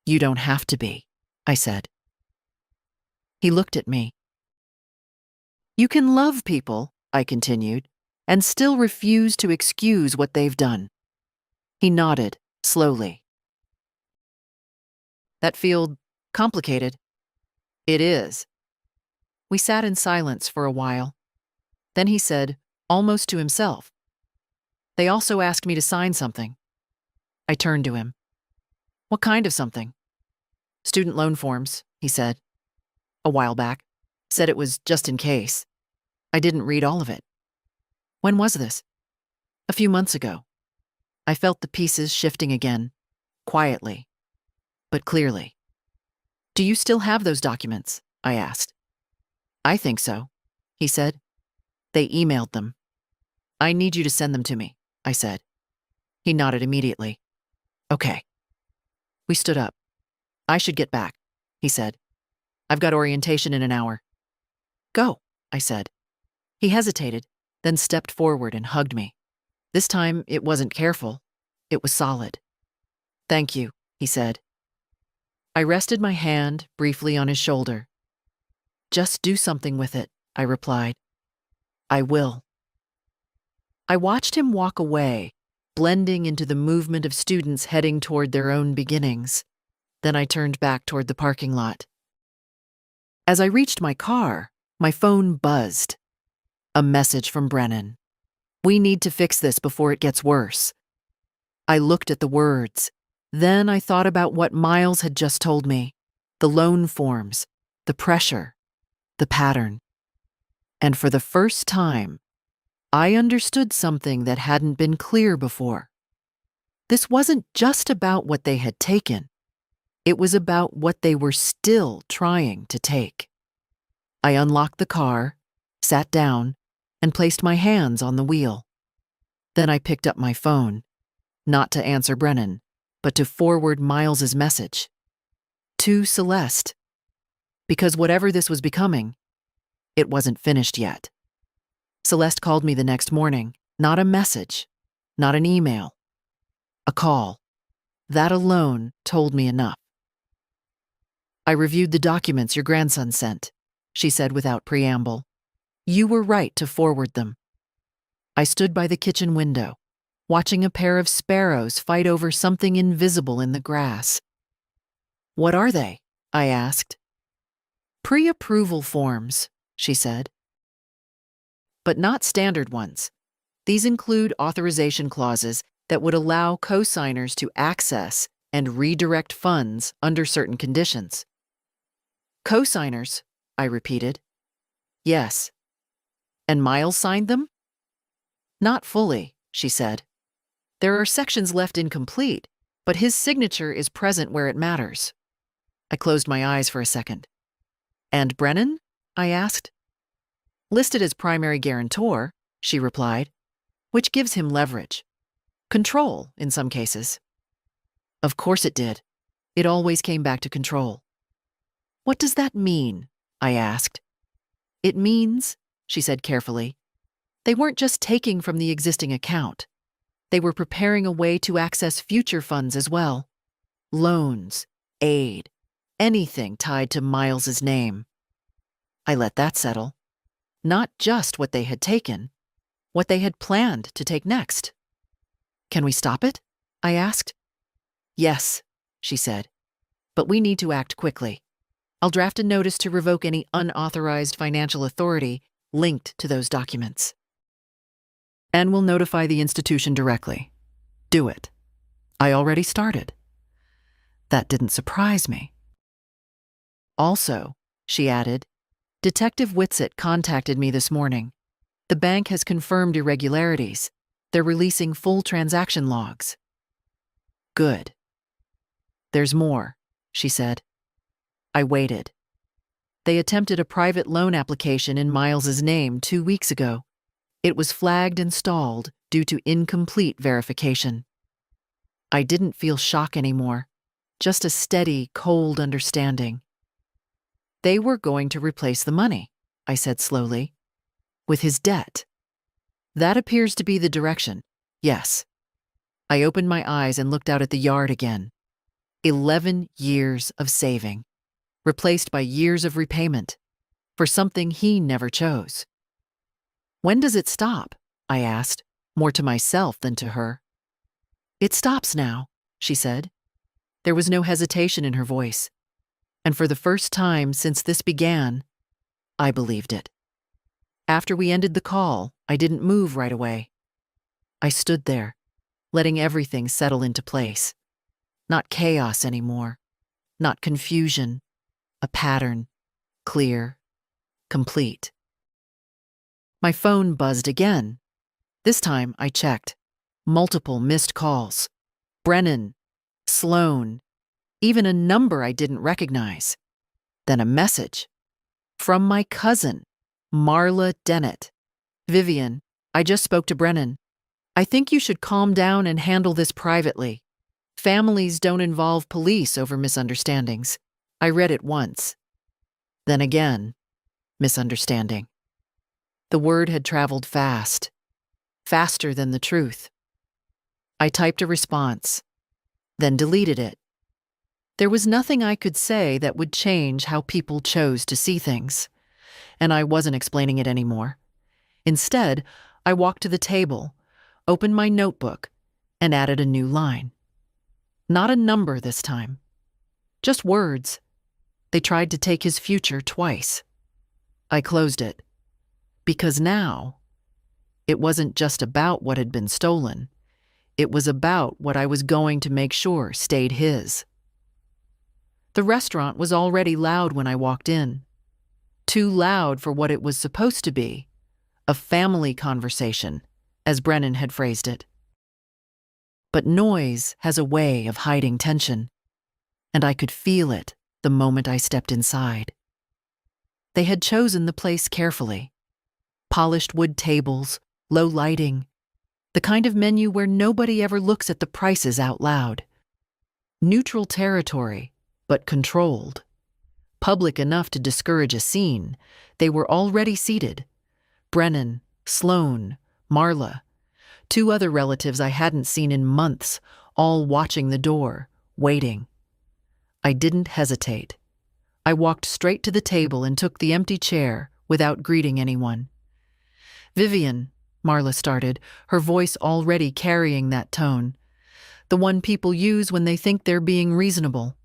[SPEAKER 1] You don't have to be, I said. He looked at me. You can love people, I continued, and still refuse to excuse what they've done. He nodded, slowly. That feel complicated? It is. We sat in silence for a while. Then he said, almost to himself, they also asked me to sign something. I turned to him. What kind of something? Student loan forms, he said. A while back. Said it was just in case. I didn't read all of it. When was this? A few months ago. I felt the pieces shifting again, quietly, but clearly. Do you still have those documents? I asked. I think so, he said. They emailed them. I need you to send them to me, I said. He nodded immediately. Okay. We stood up. I should get back, he said. I've got orientation in an hour. Go, I said. He hesitated, then stepped forward and hugged me. This time, it wasn't careful. It was solid. Thank you, he said. I rested my hand briefly on his shoulder. Just do something with it, I replied. I will. I watched him walk away, blending into the movement of students heading toward their own beginnings. Then I turned back toward the parking lot. As I reached my car, my phone buzzed. A message from Brennan. We need to fix this before it gets worse. I looked at the words. Then I thought about what Miles had just told me. The loan forms, the pressure, the pattern. And for the first time, I understood something that hadn't been clear before. This wasn't just about what they had taken. It was about what they were still trying to take. I unlocked the car, sat down, and placed my hands on the wheel. Then I picked up my phone, not to answer Brennan, but to forward Miles's message. To Celeste. Because whatever this was becoming, it wasn't finished yet. Celeste called me the next morning, not a message, not an email, a call. That alone told me enough. I reviewed the documents your grandson sent, she said without preamble. You were right to forward them. I stood by the kitchen window, watching a pair of sparrows fight over something invisible in the grass. What are they? I asked. Pre-approval forms, she said. But not standard ones. These include authorization clauses that would allow co-signers to access and redirect funds under certain conditions. Co-signers, I repeated. Yes. And Miles signed them? Not fully, she said. There are sections left incomplete, but his signature is present where it matters. I closed my eyes for a second. And Brennan? I asked. Listed as primary guarantor, she replied, which gives him leverage. Control, in some cases. Of course it did. It always came back to control. What does that mean? I asked. It means, she said carefully, they weren't just taking from the existing account. They were preparing a way to access future funds as well. Loans, aid, anything tied to Miles's name. I let that settle. Not just what they had taken, what they had planned to take next. Can we stop it? I asked. Yes, she said, but we need to act quickly. I'll draft a notice to revoke any unauthorized financial authority linked to those documents. And we'll notify the institution directly. Do it. I already started. That didn't surprise me. Also, she added, Detective Whitsett contacted me this morning. The bank has confirmed irregularities. They're releasing full transaction logs. Good. There's more, she said. I waited. They attempted a private loan application in Miles's name 2 weeks ago. It was flagged and stalled due to incomplete verification. I didn't feel shock anymore, just a steady, cold understanding. They were going to replace the money, I said slowly. With his debt. That appears to be the direction. Yes. I opened my eyes and looked out at the yard again. 11 years of saving, replaced by years of repayment, for something he never chose. When does it stop? I asked, more to myself than to her. It stops now, she said. There was no hesitation in her voice. And for the first time since this began, I believed it. After we ended the call, I didn't move right away. I stood there, letting everything settle into place. Not chaos anymore, not confusion, a pattern, clear, complete. My phone buzzed again. This time I checked. Multiple missed calls. Brennan, Sloan, even a number I didn't recognize. Then a message. From my cousin, Marla Dennett. Vivian, I just spoke to Brennan. I think you should calm down and handle this privately. Families don't involve police over misunderstandings. I read it once. Then again, misunderstanding. The word had traveled fast, faster than the truth. I typed a response, then deleted it. There was nothing I could say that would change how people chose to see things, and I wasn't explaining it anymore. Instead, I walked to the table, opened my notebook, and added a new line. Not a number this time. Just words. They tried to take his future twice. I closed it. Because now, it wasn't just about what had been stolen. It was about what I was going to make sure stayed his. The restaurant was already loud when I walked in. Too loud for what it was supposed to be. A family conversation, as Brennan had phrased it. But noise has a way of hiding tension, and I could feel it the moment I stepped inside. They had chosen the place carefully. Polished wood tables, low lighting, the kind of menu where nobody ever looks at the prices out loud. Neutral territory, but controlled. Public enough to discourage a scene, they were already seated. Brennan, Sloan, Marla, 2 other relatives I hadn't seen in months, all watching the door, waiting. I didn't hesitate. I walked straight to the table and took the empty chair without greeting anyone. Vivian, Marla started, her voice already carrying that tone. The one people use when they think they're being reasonable.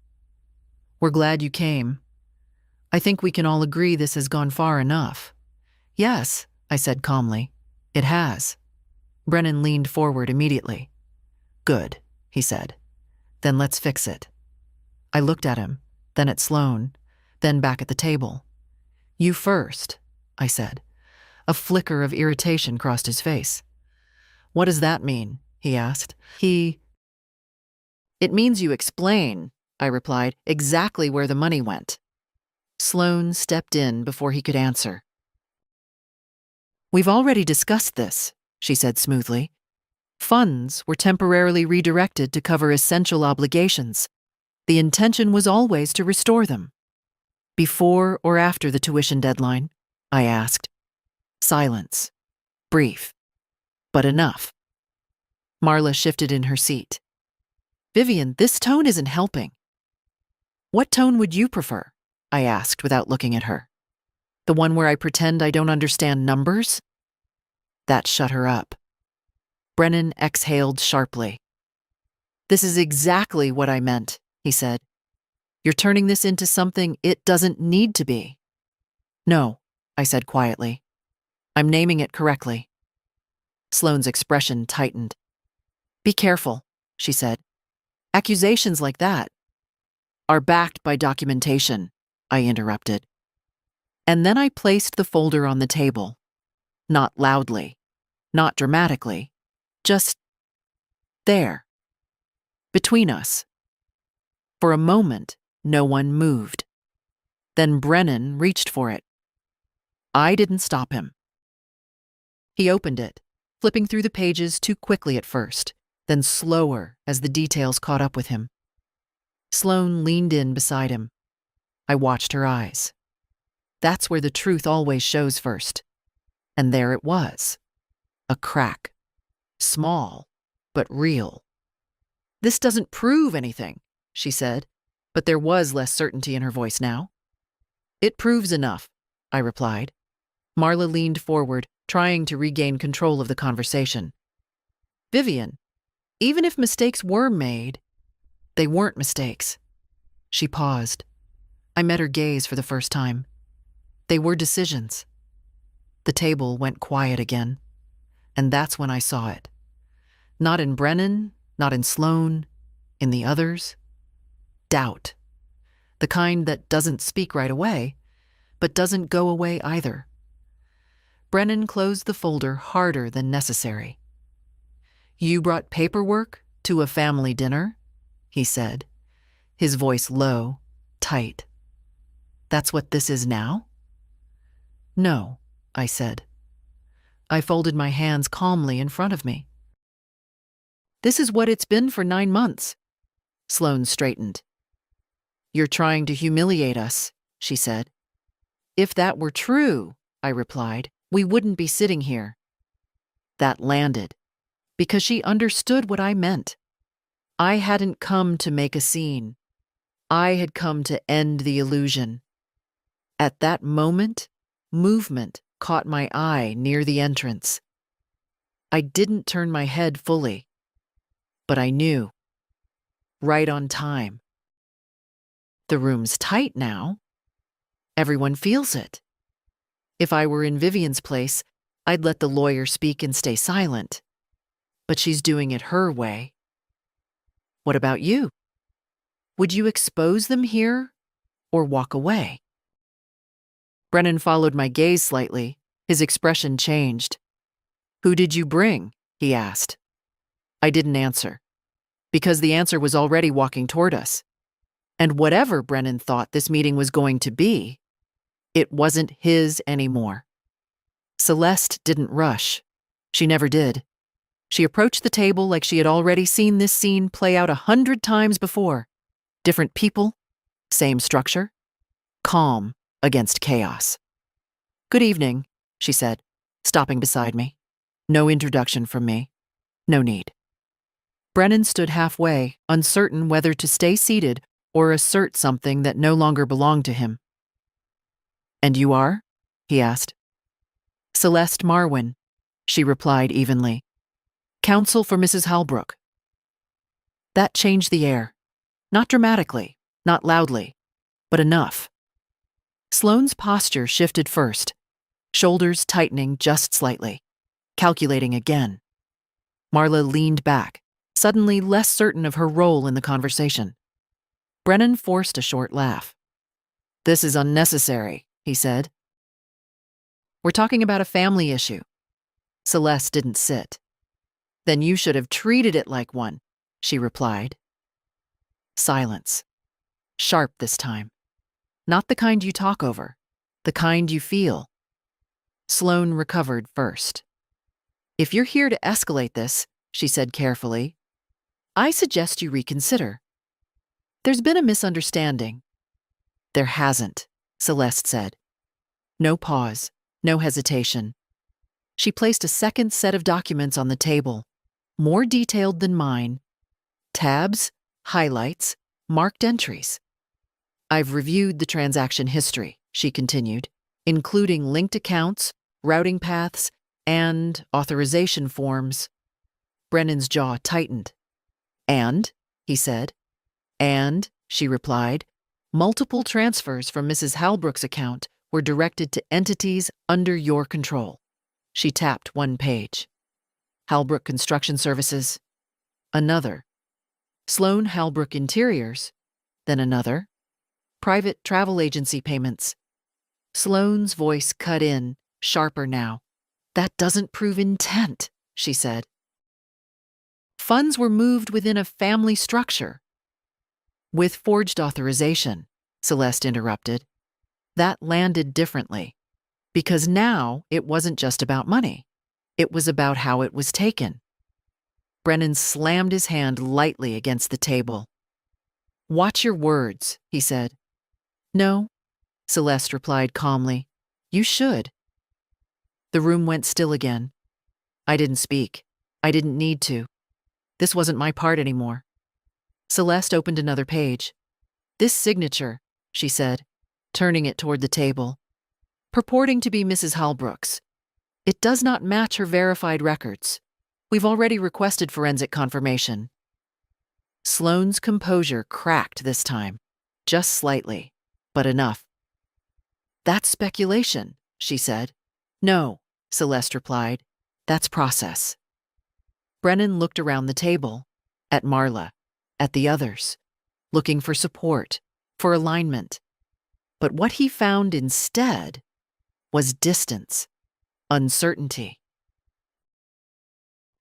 [SPEAKER 1] We're glad you came. I think we can all agree this has gone far enough. Yes, I said calmly. It has. Brennan leaned forward immediately. Good, he said. Then let's fix it. I looked at him, then at Sloan, then back at the table. You first, I said. A flicker of irritation crossed his face. What does that mean? He asked. It means you explain, I replied, exactly where the money went. Sloan stepped in before he could answer. We've already discussed this, she said smoothly. Funds were temporarily redirected to cover essential obligations. The intention was always to restore them. Before or after the tuition deadline? I asked. Silence. Brief. But enough. Marla shifted in her seat. Vivian, this tone isn't helping. What tone would you prefer? I asked without looking at her. The one where I pretend I don't understand numbers? That shut her up. Brennan exhaled sharply. This is exactly what I meant, he said. You're turning this into something it doesn't need to be. No, I said quietly. I'm naming it correctly. Sloane's expression tightened. Be careful, she said. Accusations like that are backed by documentation, I interrupted. And then I placed the folder on the table. Not loudly, not dramatically, just there, between us. For a moment, no one moved. Then Brennan reached for it. I didn't stop him. He opened it, flipping through the pages too quickly at first, then slower as the details caught up with him. Sloan leaned in beside him. I watched her eyes. That's where the truth always shows first. And there it was. A crack. Small, but real. "This doesn't prove anything," she said, but there was less certainty in her voice now. "It proves enough," I replied. Marla leaned forward, trying to regain control of the conversation. "Vivian, even if mistakes were made, they weren't mistakes." She paused. I met her gaze for the first time. They were decisions. The table went quiet again, and that's when I saw it. Not in Brennan, not in Sloane, in the others. Doubt. The kind that doesn't speak right away, but doesn't go away either. Brennan closed the folder harder than necessary. "You brought paperwork to a family dinner?" he said, his voice low, tight. "That's what this is now?" "No," I said. I folded my hands calmly in front of me. "This is what it's been for 9 months." Sloane straightened. "You're trying to humiliate us," she said. "If that were true," I replied, "we wouldn't be sitting here." That landed, because she understood what I meant. I hadn't come to make a scene. I had come to end the illusion. At that moment, movement caught my eye near the entrance. I didn't turn my head fully, but I knew. Right on time. The room's tight now. Everyone feels it. If I were in Vivian's place, I'd let the lawyer speak and stay silent. But she's doing it her way. What about you? Would you expose them here or walk away? Brennan followed my gaze slightly. His expression changed. "Who did you bring?" he asked. I didn't answer, because the answer was already walking toward us. And whatever Brennan thought this meeting was going to be, it wasn't his anymore. Celeste didn't rush. She never did. She approached the table like she had already seen this scene play out 100 times before. Different people, same structure, calm against chaos. "Good evening," she said, stopping beside me. No introduction from me. No need. Brennan stood halfway, uncertain whether to stay seated or assert something that no longer belonged to him. "And you are?" he asked. "Celeste Marwin," she replied evenly. "Counsel for Mrs. Halbrook." That changed the air. Not dramatically, not loudly, but enough. Sloane's posture shifted first, shoulders tightening just slightly, calculating again. Marla leaned back, suddenly less certain of her role in the conversation. Brennan forced a short laugh. "This is unnecessary," he said. "We're talking about a family issue." Celeste didn't sit. "Then you should have treated it like one," she replied. Silence. Sharp this time. Not the kind you talk over, the kind you feel. Sloane recovered first. "If you're here to escalate this," she said carefully, "I suggest you reconsider. There's been a misunderstanding." "There hasn't," Celeste said. No pause, no hesitation. She placed a second set of documents on the table, more detailed than mine. Tabs, highlights, marked entries. "I've reviewed the transaction history," she continued, "including linked accounts, routing paths, and authorization forms." Brennan's jaw tightened. "And?" he said. "And," she replied, "multiple transfers from Mrs. Halbrook's account were directed to entities under your control." She tapped one page. "Halbrook Construction Services." Another. "Sloane Halbrook Interiors." Then another. "Private travel agency payments." Sloane's voice cut in, sharper now. "That doesn't prove intent," she said. "Funds were moved within a family structure." "With forged authorization," Celeste interrupted. That landed differently, because now it wasn't just about money. It was about how it was taken. Brennan slammed his hand lightly against the table. "Watch your words," he said. "No," Celeste replied calmly. You should. The room went still again. I didn't speak. I didn't need to. This wasn't my part anymore. Celeste opened another page. This signature, she said, turning it toward the table, purporting to be Mrs. Holbrook's. It does not match her verified records. We've already requested forensic confirmation. Sloane's composure cracked this time, just slightly, but enough. That's speculation, she said. No, Celeste replied. That's process. Brennan looked around the table, at Marla, at the others, looking for support, for alignment. But what he found instead was distance, uncertainty.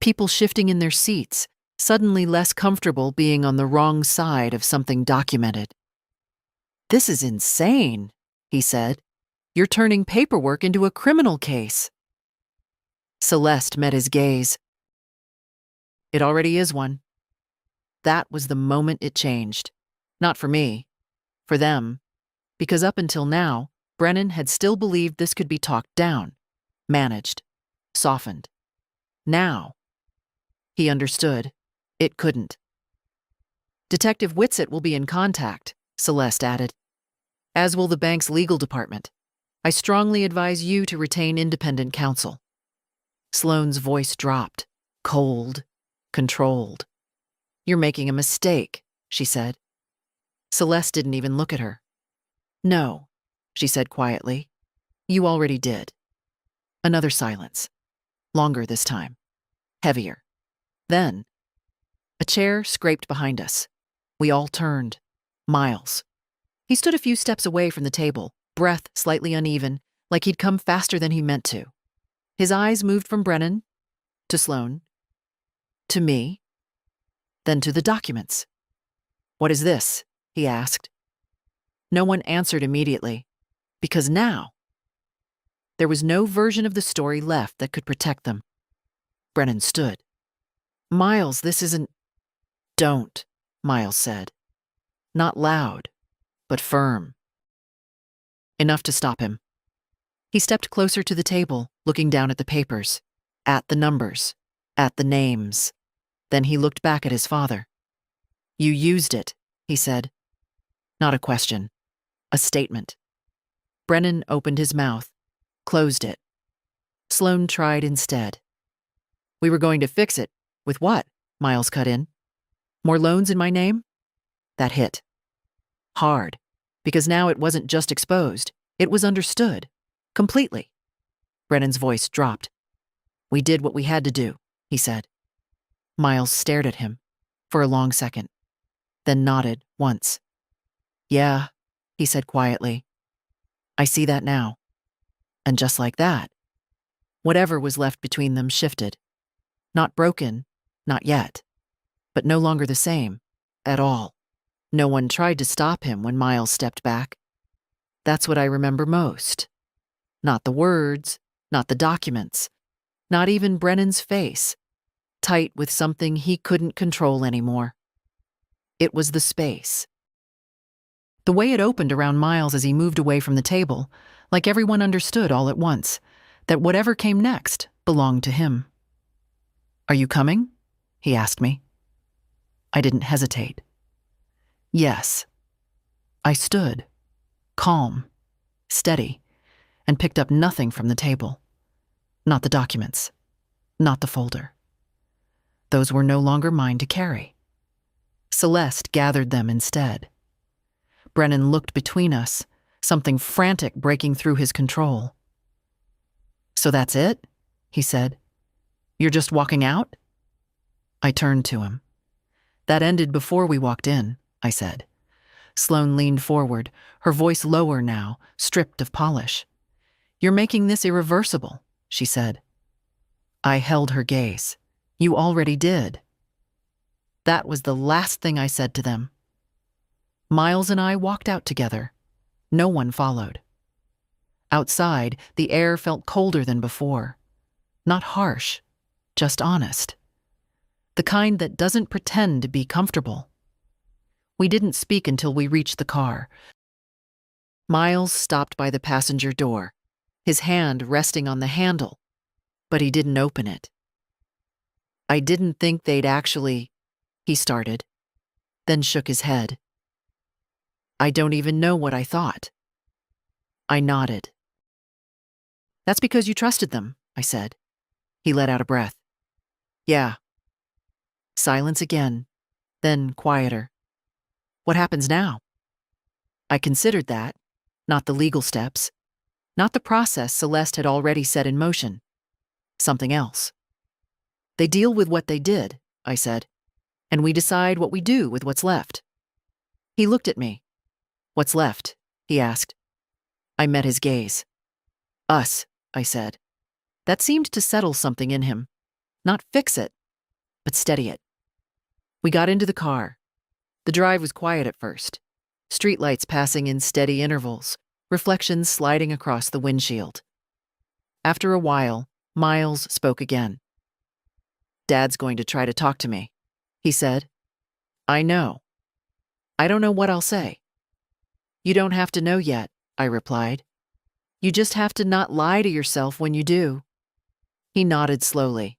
[SPEAKER 1] People shifting in their seats, suddenly less comfortable being on the wrong side of something documented. This is insane, he said. You're turning paperwork into a criminal case. Celeste met his gaze. It already is one. That was the moment it changed. Not for me, for them, because up until now, Brennan had still believed this could be talked down, managed, softened. Now, he understood, it couldn't. Detective Whitsett will be in contact, Celeste added, as will the bank's legal department. I strongly advise you to retain independent counsel. Sloane's voice dropped, cold, controlled. You're making a mistake, she said. Celeste didn't even look at her. No, she said quietly. You already did. Another silence. Longer this time. Heavier. Then, a chair scraped behind us. We all turned. Miles. He stood a few steps away from the table, breath slightly uneven, like he'd come faster than he meant to. His eyes moved from Brennan, to Sloane, to me, then to the documents. What is this? He asked. No one answered immediately, because now, there was no version of the story left that could protect them. Brennan stood. Miles, this isn't... Don't, Miles said. Not loud, but firm. Enough to stop him. He stepped closer to the table, looking down at the papers, at the numbers, at the names. Then he looked back at his father. You used it, he said. Not a question, a statement. Brennan opened his mouth, closed it. Sloane tried instead. We were going to fix it. With what? Miles cut in. More loans in my name? That hit. Hard, because now it wasn't just exposed, it was understood. Completely. Brennan's voice dropped. We did what we had to do, he said. Miles stared at him for a long second, then nodded once. Yeah, he said quietly. I see that now. And just like that, whatever was left between them shifted. Not broken, not yet, but no longer the same, at all. No one tried to stop him when Miles stepped back. That's what I remember most. Not the words, not the documents, not even Brennan's face, tight with something he couldn't control anymore. It was the space. The way it opened around Miles as he moved away from the table, like everyone understood all at once, that whatever came next belonged to him. Are you coming? He asked me. I didn't hesitate. Yes. I stood, calm, steady, and picked up nothing from the table. Not the documents, not the folder. Those were no longer mine to carry. Celeste gathered them instead. Brennan looked between us, something frantic breaking through his control. So that's it? He said. You're just walking out? I turned to him. That ended before we walked in, I said. Sloane leaned forward, her voice lower now, stripped of polish. You're making this irreversible, she said. I held her gaze. You already did. That was the last thing I said to them. Miles and I walked out together. No one followed. Outside, the air felt colder than before. Not harsh, just honest. The kind that doesn't pretend to be comfortable. We didn't speak until we reached the car. Miles stopped by the passenger door, his hand resting on the handle, but he didn't open it. I didn't think they'd actually, he started, then shook his head. I don't even know what I thought. I nodded. That's because you trusted them, I said. He let out a breath. Yeah. Silence again, then quieter. What happens now? I considered that, not the legal steps, not the process Celeste had already set in motion. Something else. They deal with what they did, I said, and we decide what we do with what's left. He looked at me. What's left? He asked. I met his gaze. Us, I said. That seemed to settle something in him. Not fix it, but steady it. We got into the car. The drive was quiet at first. Streetlights passing in steady intervals, reflections sliding across the windshield. After a while, Miles spoke again. Dad's going to try to talk to me, he said. I know. I don't know what I'll say. You don't have to know yet, I replied. You just have to not lie to yourself when you do. He nodded slowly.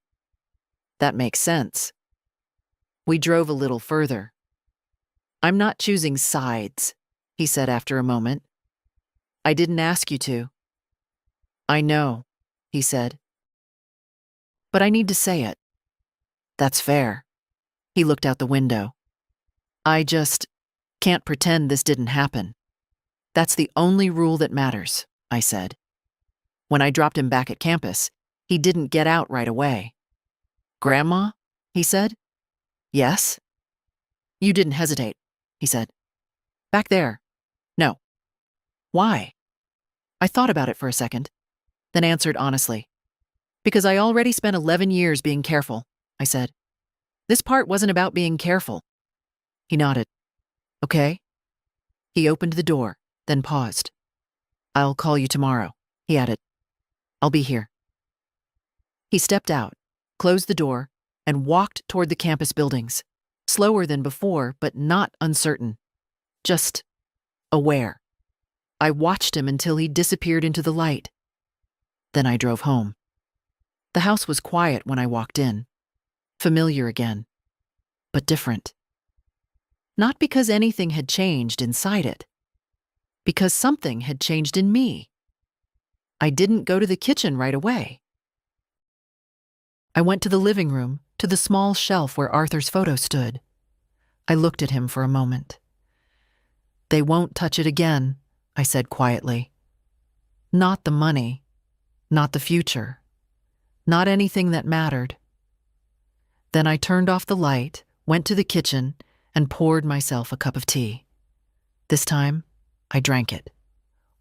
[SPEAKER 1] That makes sense. We drove a little further. I'm not choosing sides, he said after a moment. I didn't ask you to. I know, he said. But I need to say it. That's fair. He looked out the window. I just can't pretend this didn't happen. That's the only rule that matters, I said. When I dropped him back at campus, he didn't get out right away. Grandma? He said. Yes? You didn't hesitate, he said. Back there. No. Why? I thought about it for a second, then answered honestly. Because I already spent 11 years being careful, I said. This part wasn't about being careful. He nodded. Okay. He opened the door, then paused. I'll call you tomorrow, he added. I'll be here. He stepped out, closed the door, and walked toward the campus buildings, slower than before, but not uncertain. Just aware. I watched him until he disappeared into the light. Then I drove home. The house was quiet when I walked in. Familiar again, but different. Not because anything had changed inside it, because something had changed in me. I didn't go to the kitchen right away. I went to the living room, to the small shelf where Arthur's photo stood. I looked at him for a moment. They won't touch it again, I said quietly. Not the money, not the future, not anything that mattered. Then I turned off the light, went to the kitchen, and poured myself a cup of tea. This time, I drank it,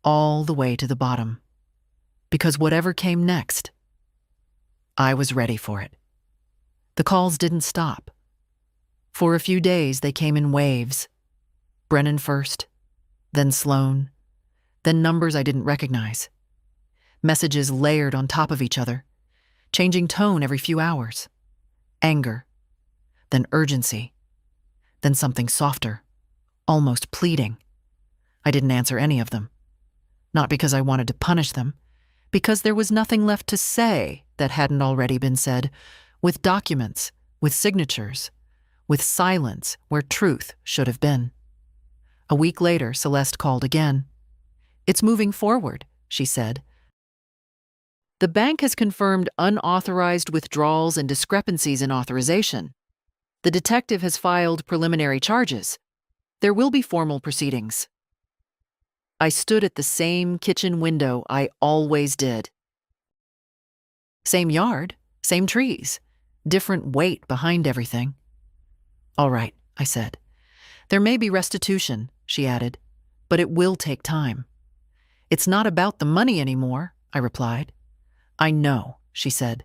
[SPEAKER 1] all the way to the bottom. Because whatever came next, I was ready for it. The calls didn't stop. For a few days, they came in waves. Brennan first, then Sloan, then numbers I didn't recognize. Messages layered on top of each other, changing tone every few hours. Anger, then urgency, then something softer, almost pleading. I didn't answer any of them. Not because I wanted to punish them, because there was nothing left to say that hadn't already been said, with documents, with signatures, with silence where truth should have been. A week later, Celeste called again. It's moving forward, she said. The bank has confirmed unauthorized withdrawals and discrepancies in authorization. The detective has filed preliminary charges. There will be formal proceedings. I stood at the same kitchen window I always did. Same yard, same trees, different weight behind everything. All right, I said. There may be restitution, she added, but it will take time. It's not about the money anymore, I replied. I know, she said,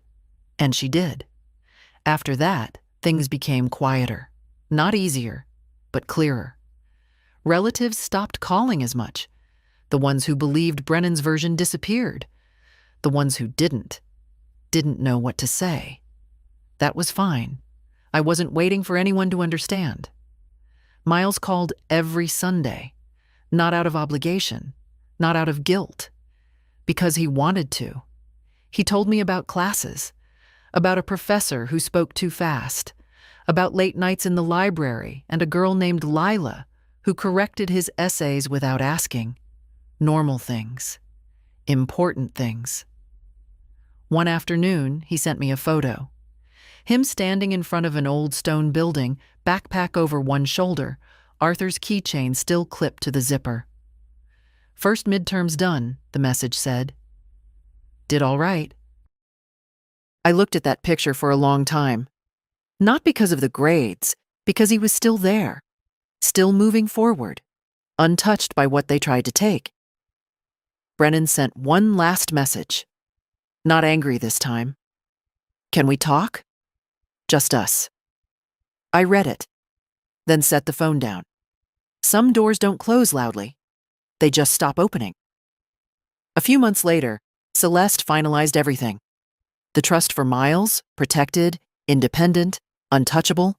[SPEAKER 1] and she did. After that, things became quieter, not easier, but clearer. Relatives stopped calling as much. The ones who believed Brennan's version disappeared. The ones who didn't know what to say. That was fine. I wasn't waiting for anyone to understand. Miles called every Sunday, not out of obligation, not out of guilt, because he wanted to. He told me about classes, about a professor who spoke too fast, about late nights in the library and a girl named Lila who corrected his essays without asking. Normal things. Important things. One afternoon, he sent me a photo. Him standing in front of an old stone building, backpack over one shoulder, Arthur's keychain still clipped to the zipper. First midterm's done, the message said. Did all right. I looked at that picture for a long time. Not because of the grades, because he was still there, still moving forward, untouched by what they tried to take. Brennan sent one last message. Not angry this time. Can we talk? Just us. I read it, then set the phone down. Some doors don't close loudly. They just stop opening. A few months later, Celeste finalized everything. The trust for Miles, protected, independent, untouchable.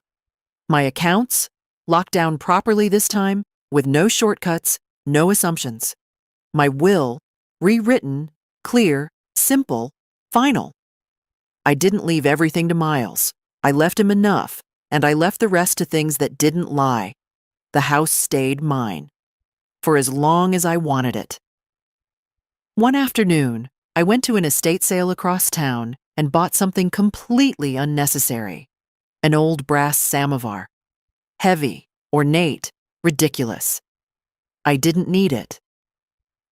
[SPEAKER 1] My accounts, locked down properly this time, with no shortcuts, no assumptions. My will, rewritten, clear, simple, final. I didn't leave everything to Miles. I left him enough, and I left the rest to things that didn't lie. The house stayed mine, for as long as I wanted it. One afternoon, I went to an estate sale across town and bought something completely unnecessary. An old brass samovar. Heavy, ornate, ridiculous. I didn't need it,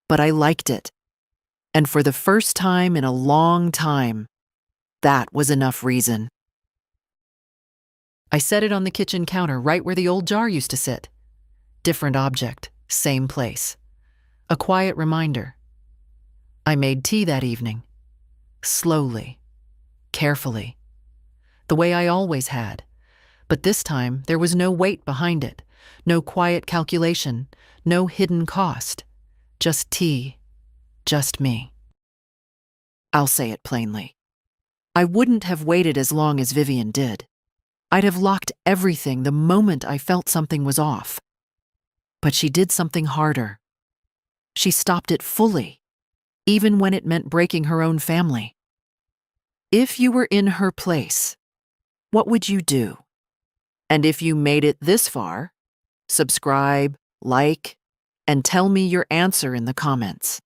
[SPEAKER 1] but I liked it. And for the first time in a long time, that was enough reason. I set it on the kitchen counter right where the old jar used to sit. Different object, same place. A quiet reminder. I made tea that evening. Slowly, carefully. The way I always had. But this time, there was no weight behind it. No quiet calculation. No hidden cost. Just tea. Just me. I'll say it plainly. I wouldn't have waited as long as Vivian did. I'd have locked everything the moment I felt something was off. But she did something harder. She stopped it fully, even when it meant breaking her own family. If you were in her place, what would you do? And if you made it this far, subscribe, like, and tell me your answer in the comments.